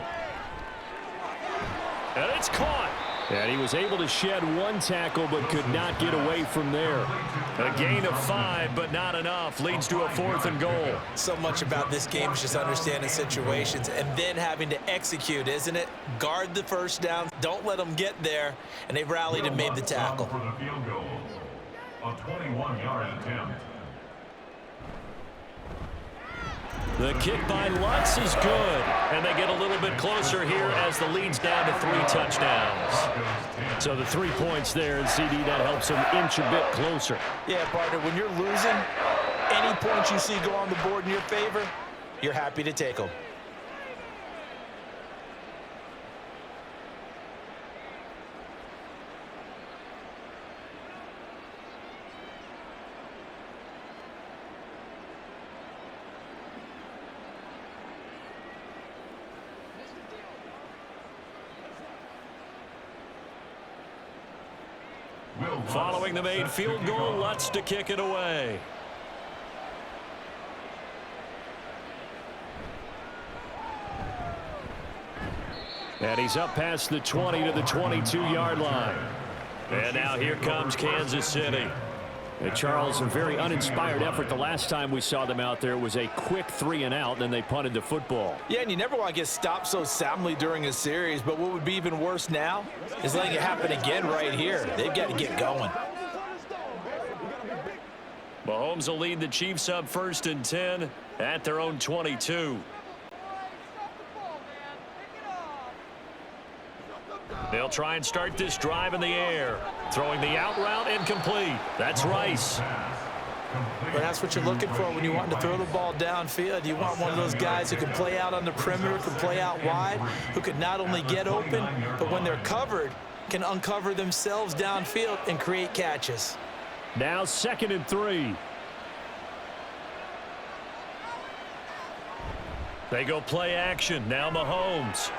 And it's caught. And he was able to shed 1 tackle but could not get away from there. A gain of 5, but not enough. Leads to a 4th and goal. So much about this game is just understanding situations and then having to execute, isn't it? Guard the first down. Don't let them get there. And they've rallied and made the tackle. For the field goal, a 21-yard attempt. The kick by Lutz is good, and they get a little bit closer here as the lead's down to 3 touchdowns. So the 3 points there, and CD, that helps them inch a bit closer. Yeah, partner, when you're losing, any points you see go on the board in your favor, you're happy to take them. Following the made field goal, Lutz to kick it away. And he's up past the 20 to the 22-yard line. And now here comes Kansas City. And Charles, a very uninspired effort. The last time we saw them out there was a quick 3-and-out, and then they punted the football. Yeah, and you never want to get stopped so soundly during a series, but what would be even worse now is letting it happen again right here. They've got to get going. Mahomes will lead the Chiefs up 1st and 10 at their own 22. They'll try and start this drive in the air. Throwing the out route incomplete. That's Rice. But that's what you're looking for when you want to throw the ball downfield. You want one of those guys who can play out on the perimeter, can play out wide, who can not only get open, but when they're covered, can uncover themselves downfield and create catches. Now 2nd and 3. They go play action. Now Mahomes.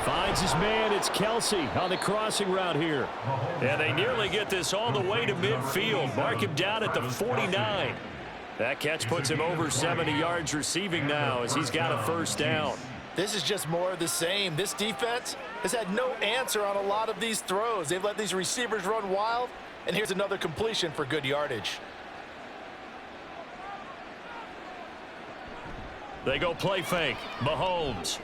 Finds his man. It's Kelsey on the crossing route here. And they nearly get this all the way to midfield. Mark him down at the 49. That catch puts him over 70 yards receiving now as he's got a 1st down. This is just more of the same. This defense has had no answer on a lot of these throws. They've let these receivers run wild, and here's another completion for good yardage. They go play fake. Mahomes.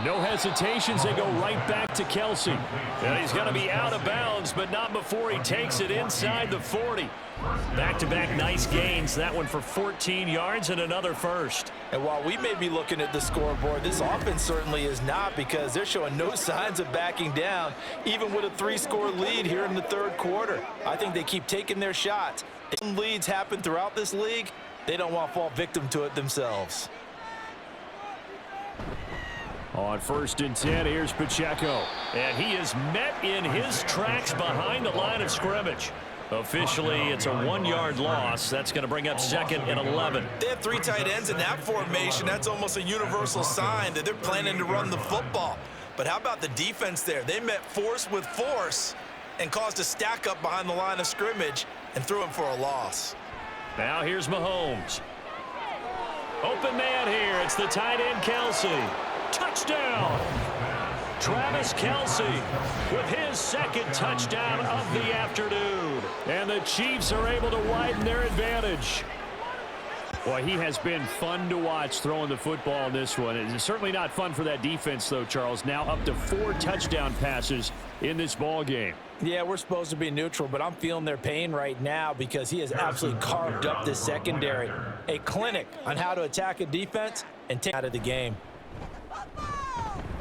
No hesitations. They go right back to Kelsey. And he's going to be out of bounds, but not before he takes it inside the 40. Back-to-back nice gains. That one for 14 yards and another 1st. And while we may be looking at the scoreboard, this offense certainly is not, because they're showing no signs of backing down, even with a 3-score lead here in the 3rd quarter. I think they keep taking their shots. Leads happen throughout this league. They don't want to fall victim to it themselves. On 1st and 10, here's Pacheco. And he is met in his tracks behind the line of scrimmage. Officially, it's a 1-yard loss. That's going to bring up 2nd and 11. They have 3 tight ends in that formation. That's almost a universal sign that they're planning to run the football. But how about the defense there? They met force with force and caused a stack up behind the line of scrimmage and threw him for a loss. Now here's Mahomes. Open man here. It's the tight end, Kelsey. Touchdown! Travis Kelsey with his 2nd touchdown of the afternoon. And the Chiefs are able to widen their advantage. Boy, he has been fun to watch throwing the football in this one. It's certainly not fun for that defense, though, Charles. Now up to 4 touchdown passes in this ball game. Yeah, we're supposed to be neutral, but I'm feeling their pain right now because he has absolutely carved up this secondary. A clinic on how to attack a defense and take out of the game.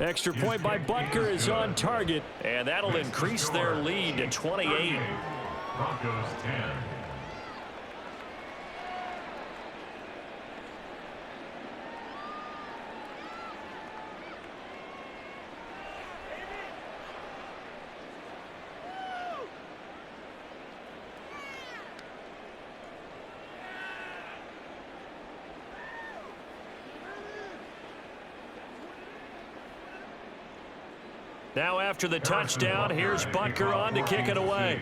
Extra point by Butker is on target, and that'll increase their lead to 28. Broncos 10. Now after the touchdown, here's Butker on to kick it away.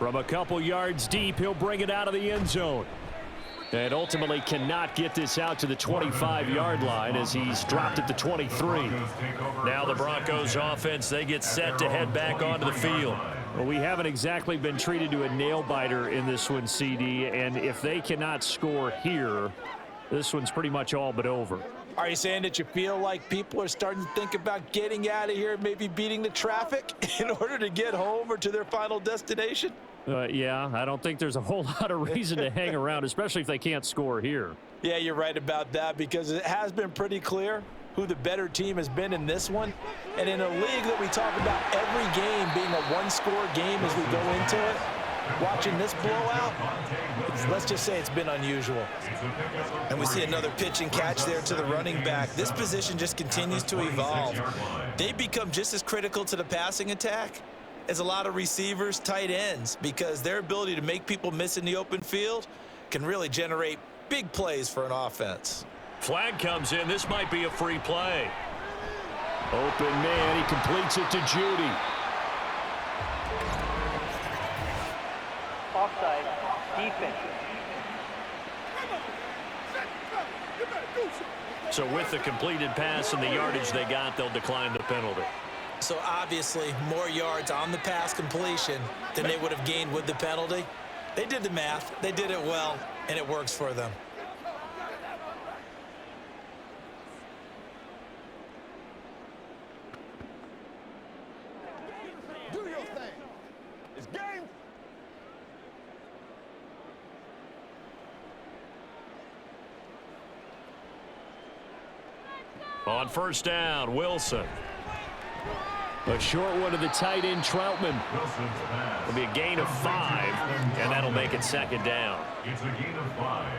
From a couple yards deep, he'll bring it out of the end zone. And ultimately cannot get this out to the 25-yard line as he's dropped at the 23. Now the Broncos offense, they get set to head back onto the field. Well, we haven't exactly been treated to a nail-biter in this one, CD, and if they cannot score here, this one's pretty much all but over. Are you saying that you feel like people are starting to think about getting out of here, maybe beating the traffic in order to get home or to their final destination? Yeah, I don't think there's a whole lot of reason to hang around, especially if they can't score here. Yeah, you're right about that because it has been pretty clear who the better team has been in this one. And in a league that we talk about every game being a one-score game as we go into it, watching this blowout, let's just say it's been unusual. And we see another pitch and catch there to the running back. This position just continues to evolve. They become just as critical to the passing attack as a lot of receivers, tight ends, because their ability to make people miss in the open field can really generate big plays for an offense. Flag comes in. This might be a free play. Open man. He completes it to Judy. Offside. Defense. So with the completed pass and the yardage they got, they'll decline the penalty. So obviously more yards on the pass completion than they would have gained with the penalty. They did the math. They did it well, and it works for them. Do your thing. It's game. On first down, Wilson. A short one to the tight end, Troutman. It'll be a gain of 5, and that'll make it second down. It's a gain of 5.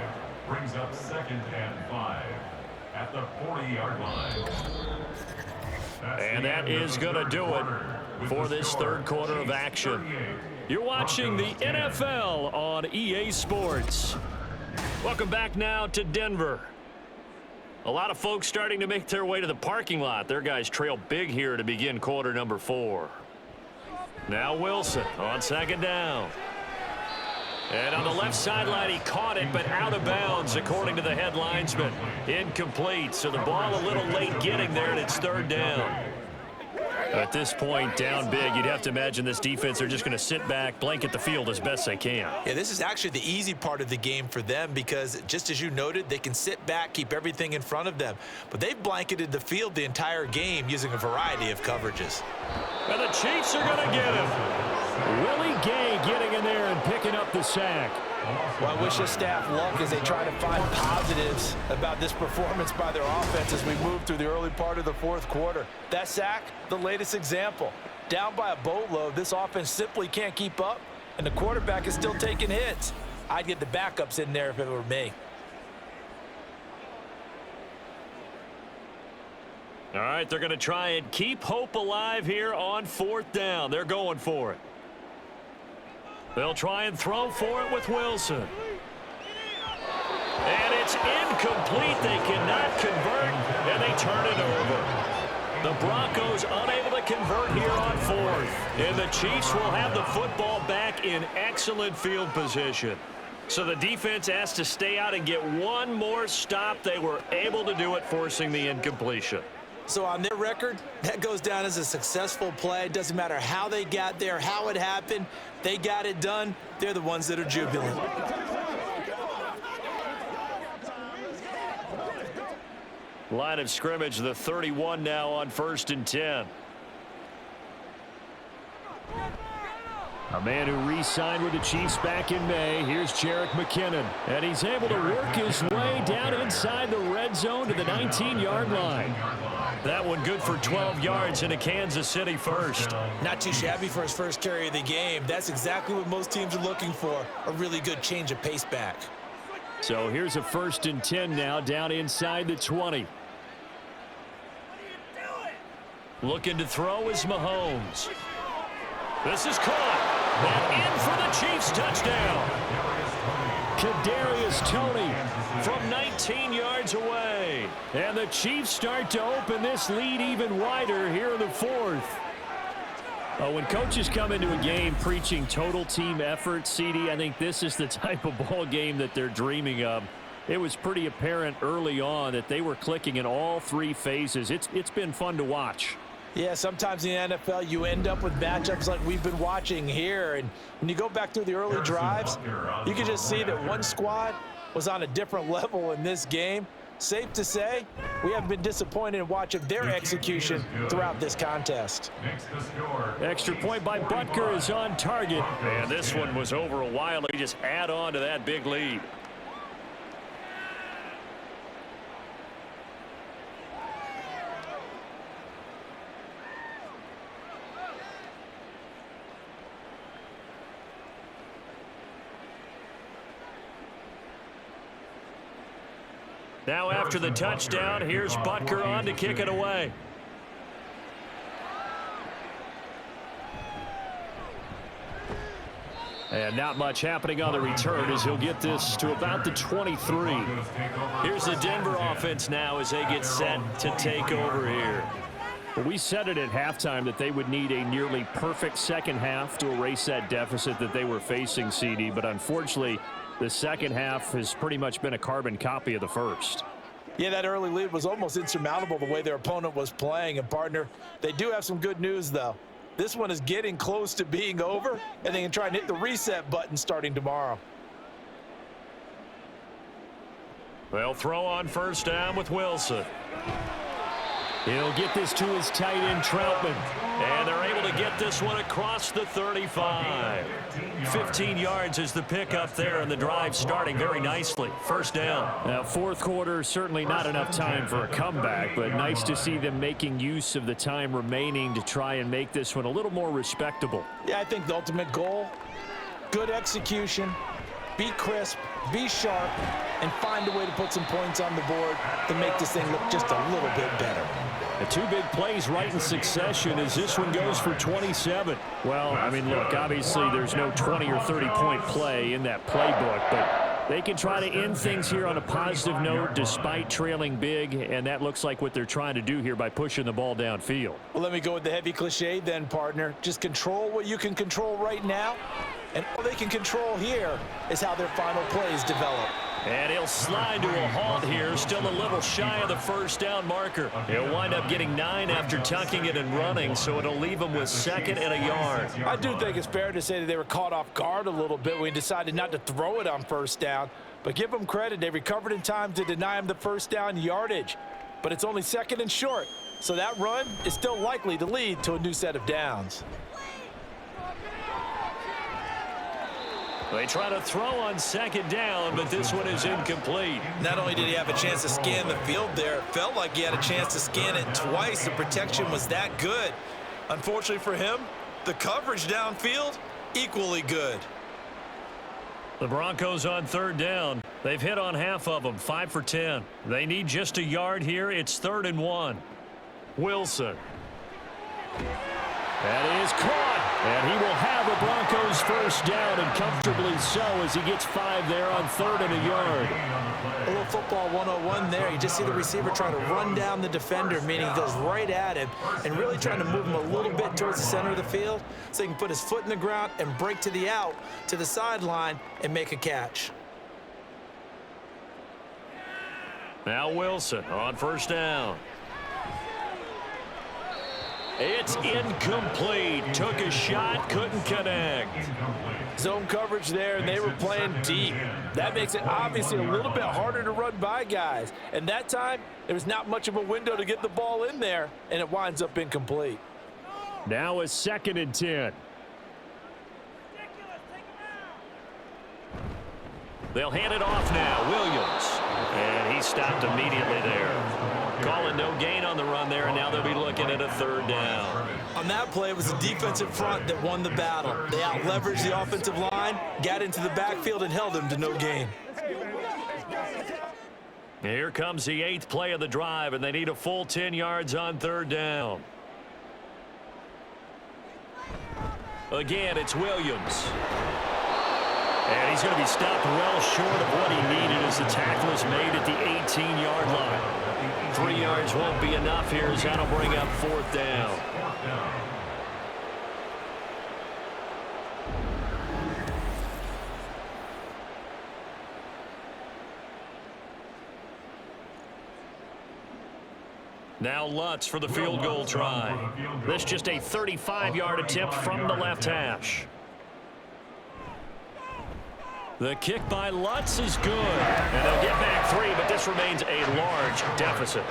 Brings up 2nd and 5 at the 40-yard line. And that is going to do it for this third quarter of action. You're watching the NFL on EA Sports. Welcome back now to Denver. A lot of folks starting to make their way to the parking lot. Their guys trail big here to begin quarter number 4. Now Wilson on second down. And on the left sideline, he caught it, but out of bounds, according to the head linesman. Incomplete, so the ball a little late getting there, and it's third down. At this point, down big, you'd have to imagine this defense are just going to sit back, blanket the field as best they can. Yeah, this is actually the easy part of the game for them because, just as you noted, they can sit back, keep everything in front of them. But they've blanketed the field the entire game using a variety of coverages. And the Chiefs are going to get him. Willie Gay getting in there and picking up the sack. Well, I wish the staff luck as they try to find positives about this performance by their offense as we move through the early part of the fourth quarter. That sack, the latest example. Down by a boatload, this offense simply can't keep up, and the quarterback is still taking hits. I'd get the backups in there if it were me. All right, they're going to try and keep hope alive here on fourth down. They're going for it. They'll try and throw for it with Wilson. And it's incomplete. They cannot convert, and they turn it over. The Broncos unable to convert here on fourth. And the Chiefs will have the football back in excellent field position. So the defense has to stay out and get one more stop. They were able to do it, forcing the incompletion. So on their record, that goes down as a successful play. It doesn't matter how they got there, how it happened. They got it done. They're the ones that are jubilant. Line of scrimmage, the 31 now on 1st and 10. A man who re-signed with the Chiefs back in May. Here's Jerick McKinnon. And he's able to work his way down inside the red zone to the 19-yard line. That one good for 12 yards in a Kansas City first. Not too shabby for his first carry of the game. That's exactly what most teams are looking for, a really good change of pace back. So here's a 1st and 10 now down inside the 20. Looking to throw is Mahomes. This is caught. And in for the Chiefs touchdown. Kadarius Toney From 19 yards away. And the Chiefs start to open this lead even wider here in the 4th. When coaches come into a game preaching total team effort, CD, I think this is the type of ball game that they're dreaming of. It was pretty apparent early on that they were clicking in all 3 phases. It's been fun to watch. Yeah, sometimes in the NFL you end up with matchups like we've been watching here. And when you go back through the early drives, you can just see that one squad was on a different level in this game. Safe to say, we haven't been disappointed in watching their execution throughout this contest. Extra point by Butker is on target. And this one was over a while. They just add on to that big lead. Now after the touchdown, here's Butker on to kick it away. And not much happening on the return as he'll get this to about the 23. Here's the Denver offense now as they get set to take over here. Well, we said it at halftime that they would need a nearly perfect second half to erase that deficit that they were facing, CD, but unfortunately, the second half has pretty much been a carbon copy of the first. Yeah, that early lead was almost insurmountable the way their opponent was playing. And, partner, they do have some good news, though. This one is getting close to being over, and they can try and hit the reset button starting tomorrow. They'll throw on 1st down with Wilson. He'll get this to his tight end, Troutman. And they're able to get this one across the 35. 15 yards is the pickup there, and the drive starting very nicely. 1st down. Now, 4th quarter, certainly not enough time for a comeback, but nice to see them making use of the time remaining to try and make this one a little more respectable. Yeah, I think the ultimate goal, good execution, be crisp, be sharp, and find a way to put some points on the board to make this thing look just a little bit better. The 2 big plays right in succession as this one goes for 27. Well, I mean, look, obviously there's no 20 or 30-point play in that playbook, but they can try to end things here on a positive note despite trailing big, and that looks like what they're trying to do here by pushing the ball downfield. Well, let me go with the heavy cliche then, partner. Just control what you can control right now, and all they can control here is how their final plays develop. And he'll slide to a halt here, still a little shy of the 1st down marker. He'll wind up getting 9 after tucking it and running, so it'll leave him with 2nd and a yard. I do think it's fair to say that they were caught off guard a little bit when he decided not to throw it on 1st down. But give them credit, they recovered in time to deny him the 1st down yardage. But it's only 2nd and short, so that run is still likely to lead to a new set of downs. They try to throw on 2nd down, but this one is incomplete. Not only did he have a chance to scan the field there, it felt like he had a chance to scan it twice. The protection was that good. Unfortunately for him, the coverage downfield, equally good. The Broncos on 3rd down. They've hit on half of them, 5 for 10. They need just a yard here. It's 3rd and 1. Wilson. That is caught. And he will have a Broncos 1st down, and comfortably so as he gets 5 there on 3rd and a yard. A little football 101 there. You just see the receiver trying to run down the defender, meaning he goes right at him and really trying to move him a little bit towards the center of the field so he can put his foot in the ground and break to the out, to the sideline, and make a catch. Now Wilson on 1st down. It's incomplete. Took a shot, couldn't connect. Zone coverage there, and they were playing deep. That makes it obviously a little bit harder to run by guys. And that time, there was not much of a window to get the ball in there, and it winds up incomplete. Now a 2nd and 10. They'll hand it off now. Williams. And he stopped immediately there. Calling no gain on the run there, and now they'll be looking at a 3rd down. On that play, it was the defensive front that won the battle. They out-leveraged the offensive line, got into the backfield, and held him to no gain. Here comes the 8th play of the drive, and they need a full 10 yards on 3rd down. Again, it's Williams. And he's going to be stopped well short of what he needed as the tackle is made at the 18-yard line. 3 yards won't be enough here as that'll bring up 4th down. Now Lutz for the field goal try. This just a 35-yard attempt from the left hash. The kick by Lutz is good. And they'll get back 3, but this remains a large deficit.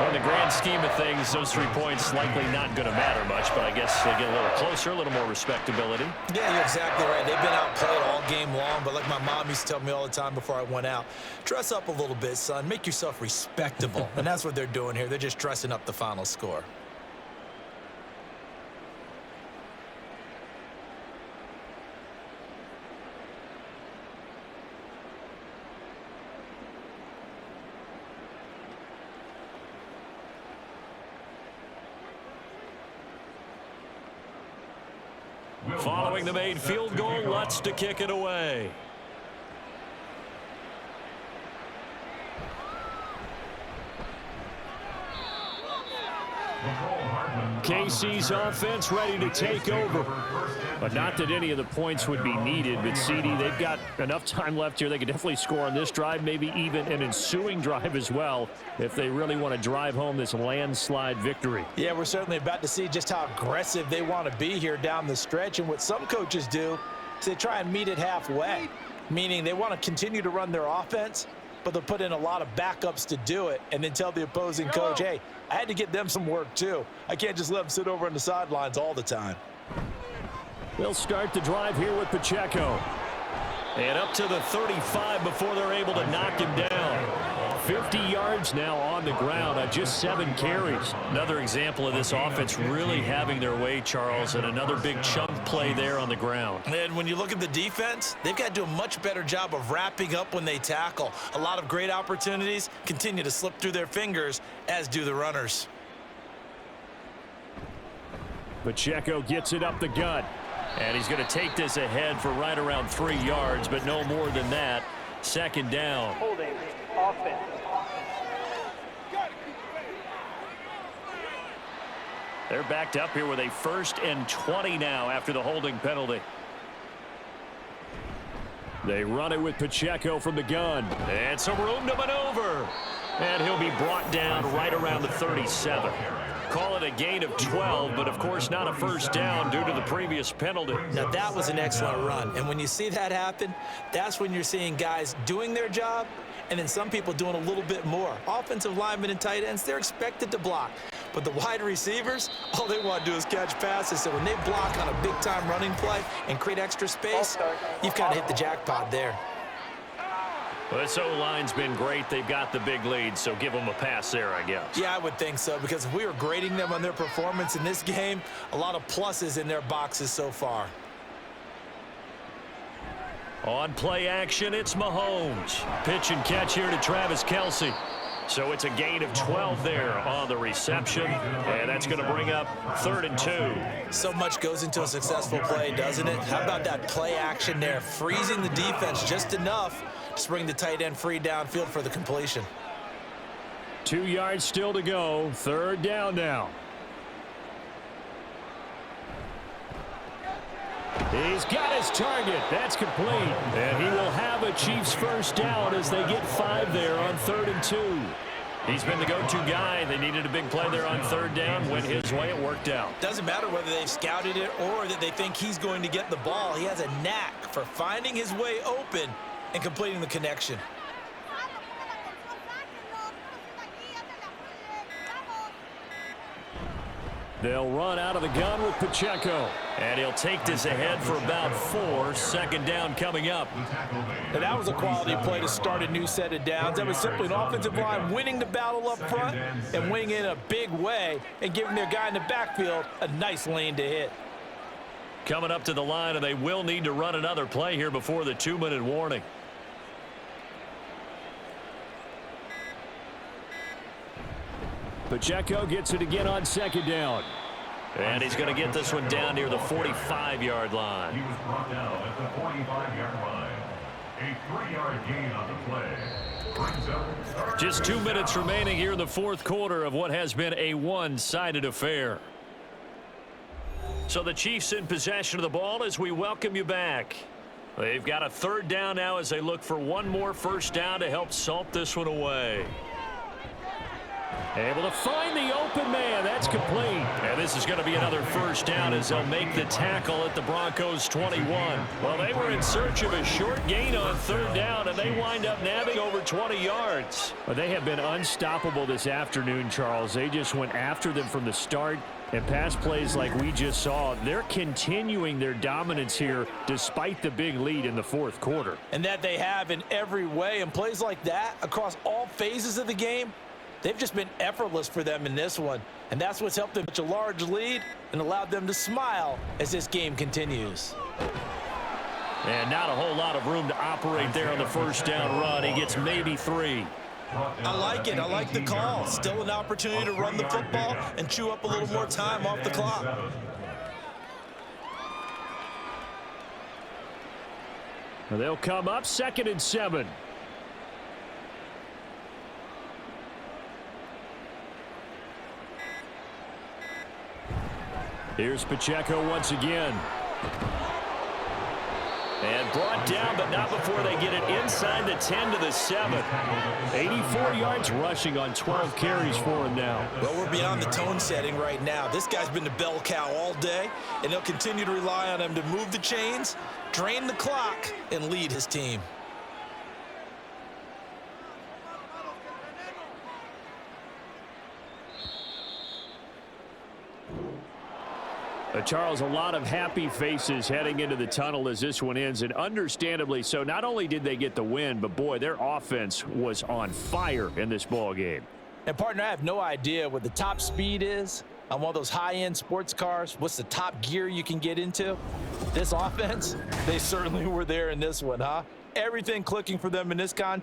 In the grand scheme of things, those 3 points likely not going to matter much, but I guess they get a little closer, a little more respectability. Yeah, you're exactly right. They've been outplayed all game long, but like my mom used to tell me all the time before I went out, dress up a little bit, son. Make yourself respectable. And that's what they're doing here. They're just dressing up the final score. Following the made field goal, Lutz to kick it away. KC's offense ready to take over. But not that any of the points would be needed, but CD, they've got enough time left here. They could definitely score on this drive, maybe even an ensuing drive as well, if they really want to drive home this landslide victory. Yeah, we're certainly about to see just how aggressive they want to be here down the stretch. And what some coaches do is they try and meet it halfway, meaning they want to continue to run their offense, but they'll put in a lot of backups to do it and then tell the opposing coach, hey, I had to get them some work too. I can't just let them sit over on the sidelines all the time. They'll start the drive here with Pacheco. And up to the 35 before they're able to knock him down. 50 yards now on the ground on just 7 carries. Another example of this offense really having their way, Charles, and another big chunk play there on the ground. And when you look at the defense, they've got to do a much better job of wrapping up when they tackle. A lot of great opportunities continue to slip through their fingers, as do the runners. Pacheco gets it up the gut. And he's going to take this ahead for right around 3 yards, but no more than that. 2nd down. Holding. Offense. They're backed up here with a 1st and 20 now after the holding penalty. They run it with Pacheco from the gun. And some room to maneuver. And he'll be brought down right around the 37. Call it a gain of 12, but of course not a 1st down due to the previous penalty. Now that was an excellent run, and when you see that happen, that's when you're seeing guys doing their job and then some people doing a little bit more. Offensive linemen and tight ends, they're expected to block, but the wide receivers, all they want to do is catch passes. So when they block on a big-time running play and create extra space, you've kind of hit the jackpot there. Well, this O-line's been great. They've got the big lead, so give them a pass there, I guess. Yeah, I would think so, because if we were grading them on their performance in this game, a lot of pluses in their boxes so far. On play action, it's Mahomes. Pitch and catch here to Travis Kelce. So it's a gain of 12 there on the reception, and that's going to bring up 3rd and 2. So much goes into a successful play, doesn't it? How about that play action there, freezing the defense just enough to bring the tight end free downfield for the completion. 2 yards still to go. 3rd down now. He's got his target. That's complete. And he will have a Chiefs 1st down as they get 5 there on 3rd and 2. He's been the go-to guy. They needed a big play there on 3rd down. Went his way. It worked out. Doesn't matter whether they've scouted it or that they think he's going to get the ball. He has a knack for finding his way open and completing the connection. They'll run out of the gun with Pacheco. And he'll take this ahead for about 4. Second down coming up. And that was a quality play to start a new set of downs. That was simply an offensive line winning the battle up front and winning in a big way and giving their guy in the backfield a nice lane to hit. Coming up to the line, and they will need to run another play here before the 2-minute warning. Pacheco gets it again on second down. And he's going to get this one down near the 45-yard He line. was brought down at the 45-yard line. A 3-yard gain on the play. Brings up Just 2 minutes remaining here in the fourth quarter of what has been a one-sided affair. So the Chiefs in possession of the ball as we welcome you back. They've got a third down now as they look for one more first down to help salt this one away. Able to find the open man. That's complete. And this is going to be another first down as they'll make the tackle at the Broncos 21. Well, they were in search of a short gain on third down, and they wind up nabbing over 20 yards. Well, they have been unstoppable this afternoon, Charles. They just went after them from the start. And pass plays like we just saw, they're continuing their dominance here despite the big lead in the fourth quarter. And that they have in every way. And plays like that across all phases of the game, they've just been effortless for them in this one. And that's what's helped them reach a large lead and allowed them to smile as this game continues. And not a whole lot of room to operate there on the first down run. He gets maybe 3. I like it. I like the call. Still an opportunity to run the football and chew up a little more time off the clock. Well, they'll come up 2nd and 7. Here's Pacheco once again. And brought down, but not before they get it inside the 10 to the 7. 84 yards rushing on 12 carries for him now. Well, we're beyond the tone setting right now. This guy's been the bell cow all day, and he'll continue to rely on him to move the chains, drain the clock, and lead his team. Charles, a lot of happy faces heading into the tunnel as this one ends, and understandably so. Not only did they get the win, but boy, their offense was on fire in this ball game. And partner, I have no idea what the top speed is on one of those high-end sports cars. What's the top gear you can get into? This offense, they certainly were there in this one, huh? Everything clicking for them in this contest.